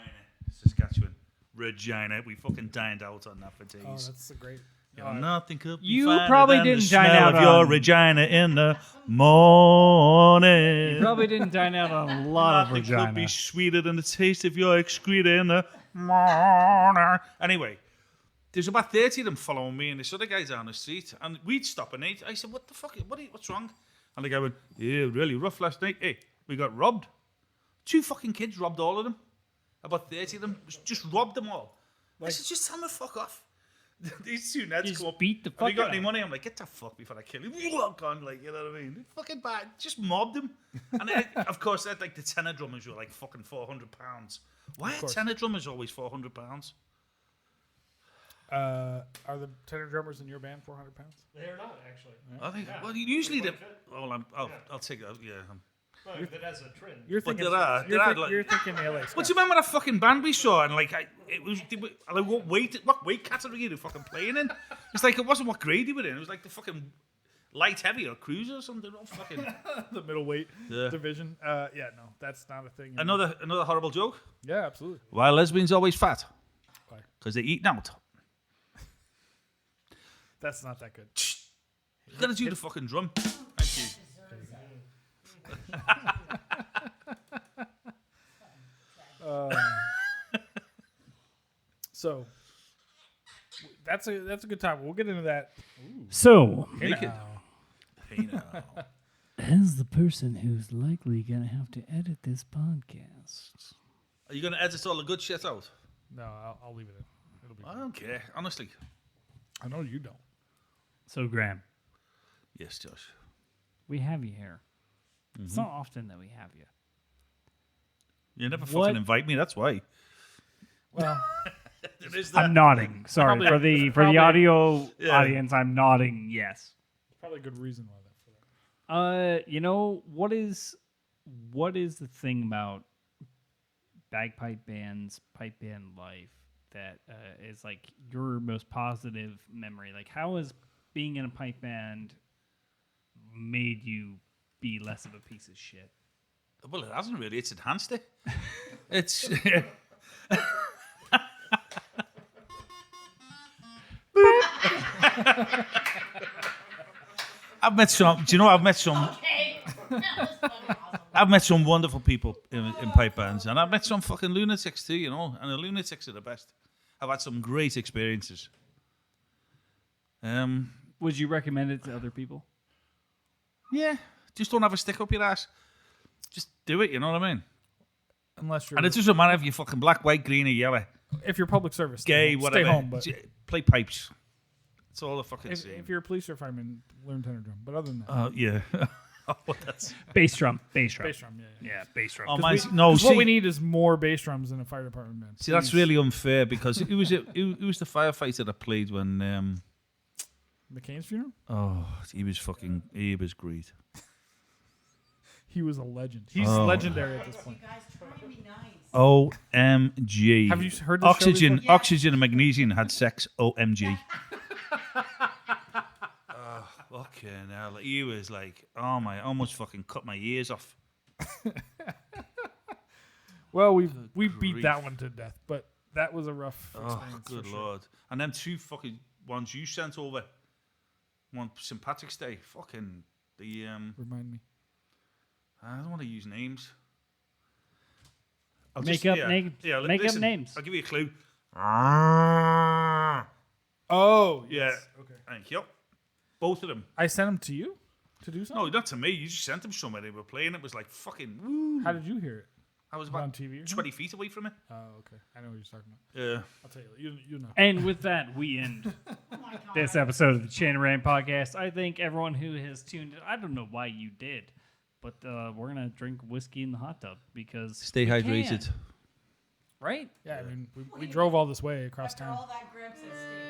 Saskatchewan. Regina. We fucking dined out on that for days. Oh, that's a great. Nothing could be You finer probably than the didn't dine smell out of your on- Regina in the morning. you probably didn't dine out on a lot of Nothing could vagina. be sweeter than the taste of your excreta in the morning. Anyway, there's about 30 of them following me and this other guy down the street, and we'd stop and eat. I said, "What the fuck? What's wrong?" And the guy went, "Yeah, really rough last night. Hey, we got robbed. 2 fucking kids robbed all of them. About 30 of them just robbed them all." I said, "Just tell them to fuck off." These 2 Neds Just come up. beat the Have you fuck got out any of money? I'm like, "Get the fuck before I kill you." Walk on, like, you know what I mean? Fucking bad. Just mobbed him. And of course, that like the tenor drummers were like fucking £400. Why are tenor drummers always £400? Are the tenor drummers in your band 400 pounds? They're not actually. I think. Well, usually they. Quite fit. Well, I'll take that. Yeah. Well, that has a trend. You're But thinking. there are- you're, there are think- like- you're thinking LA. What do you remember that fucking band we saw? And like, it was. Like, what weight category are they fucking playing in? It's like it wasn't what grade they were in. It was like the fucking light heavy or cruiser or something. Oh, fucking. the middleweight Yeah. division. Yeah, no, that's not a thing. Another horrible joke. Yeah, absolutely. Why are lesbians always fat? Why? Because they eat out. That's not that good. You gotta do the fucking drum. Thank you. So that's a good time. We'll get into that. So, Naked. Hey now. as the person who's likely gonna have to edit this podcast, Are you gonna edit all the good shit out? No, I'll leave it in. It'll be. I don't care, honestly. I know you don't. so Graham, Yes, Josh. we have you here. It's not often that we have you. You never What? fucking invite me. That's why. Well, It is that. I'm nodding. Sorry Probably- for the probably- audio Yeah. audience. I'm nodding. Yes. probably a good reason why that. For that. You know, what is the thing about bagpipe bands, pipe band life that is like your most positive memory? Like, how has being in a pipe band made you be less of a piece of shit? Well, it hasn't really. It's enhanced it. It's. I've met some. Do you know? I've met some. Okay. That was fucking awesome. I've met some wonderful people in pipe bands, and I've met some fucking lunatics too. You know, and the lunatics are the best. I've had some great experiences. Would you recommend it to other people? Yeah, just don't have a stick up your ass. Just do it. You know what I mean? Unless you're, And it doesn't matter if you're fucking black, white, green, or yellow, if you're public service, gay, stay whatever. Stay home, but Play pipes. It's all the fucking same. if you're a police or fireman, learn tenor drum. But other than that, Yeah. Oh, that's. Bass drum. Bass drum. bass drum, yeah. Yeah, bass drum. Oh, 'Cause mine's, we- no, 'cause see, what we need is more bass drums in a fire department band. see, that's Please. really unfair because who was it? Who was the firefighter that played when? McCain's funeral. Oh, he was great. He was a legend. He's Oh. legendary at this You point. guys try and be nice. OMG. Have you heard this show Oxygen, before? oxygen and magnesium had sex. OMG. Fucking hell. He was like, oh my, I almost fucking cut my ears off. Well, we beat grief. that one to death, but that was a rough Oh, experience. good for sure. lord. And them two fucking ones you sent over. One St. Patrick's Day. Fucking the Remind me. I don't want to use names. Make up names. Yeah, Make up listen, names. I'll give you a clue. Oh, Yeah. yes. Okay. Thank you. Both of them. I sent them to you to do No, something. not to me. You just sent them somewhere. They were playing. It was like fucking woo. How did you hear it? I was Was it on about TV or 20 feet away from it. Oh, okay. I know what you're talking about. Yeah. I'll tell you. You know. And with that, we end Oh my God. this episode of the Chain and Rain podcast. I thank everyone who has tuned in. I don't know why you did, but we're going to drink whiskey in the hot tub because Stay we hydrated. can, right? Yeah, I mean, we drove all this way across After town. all that Graham says stay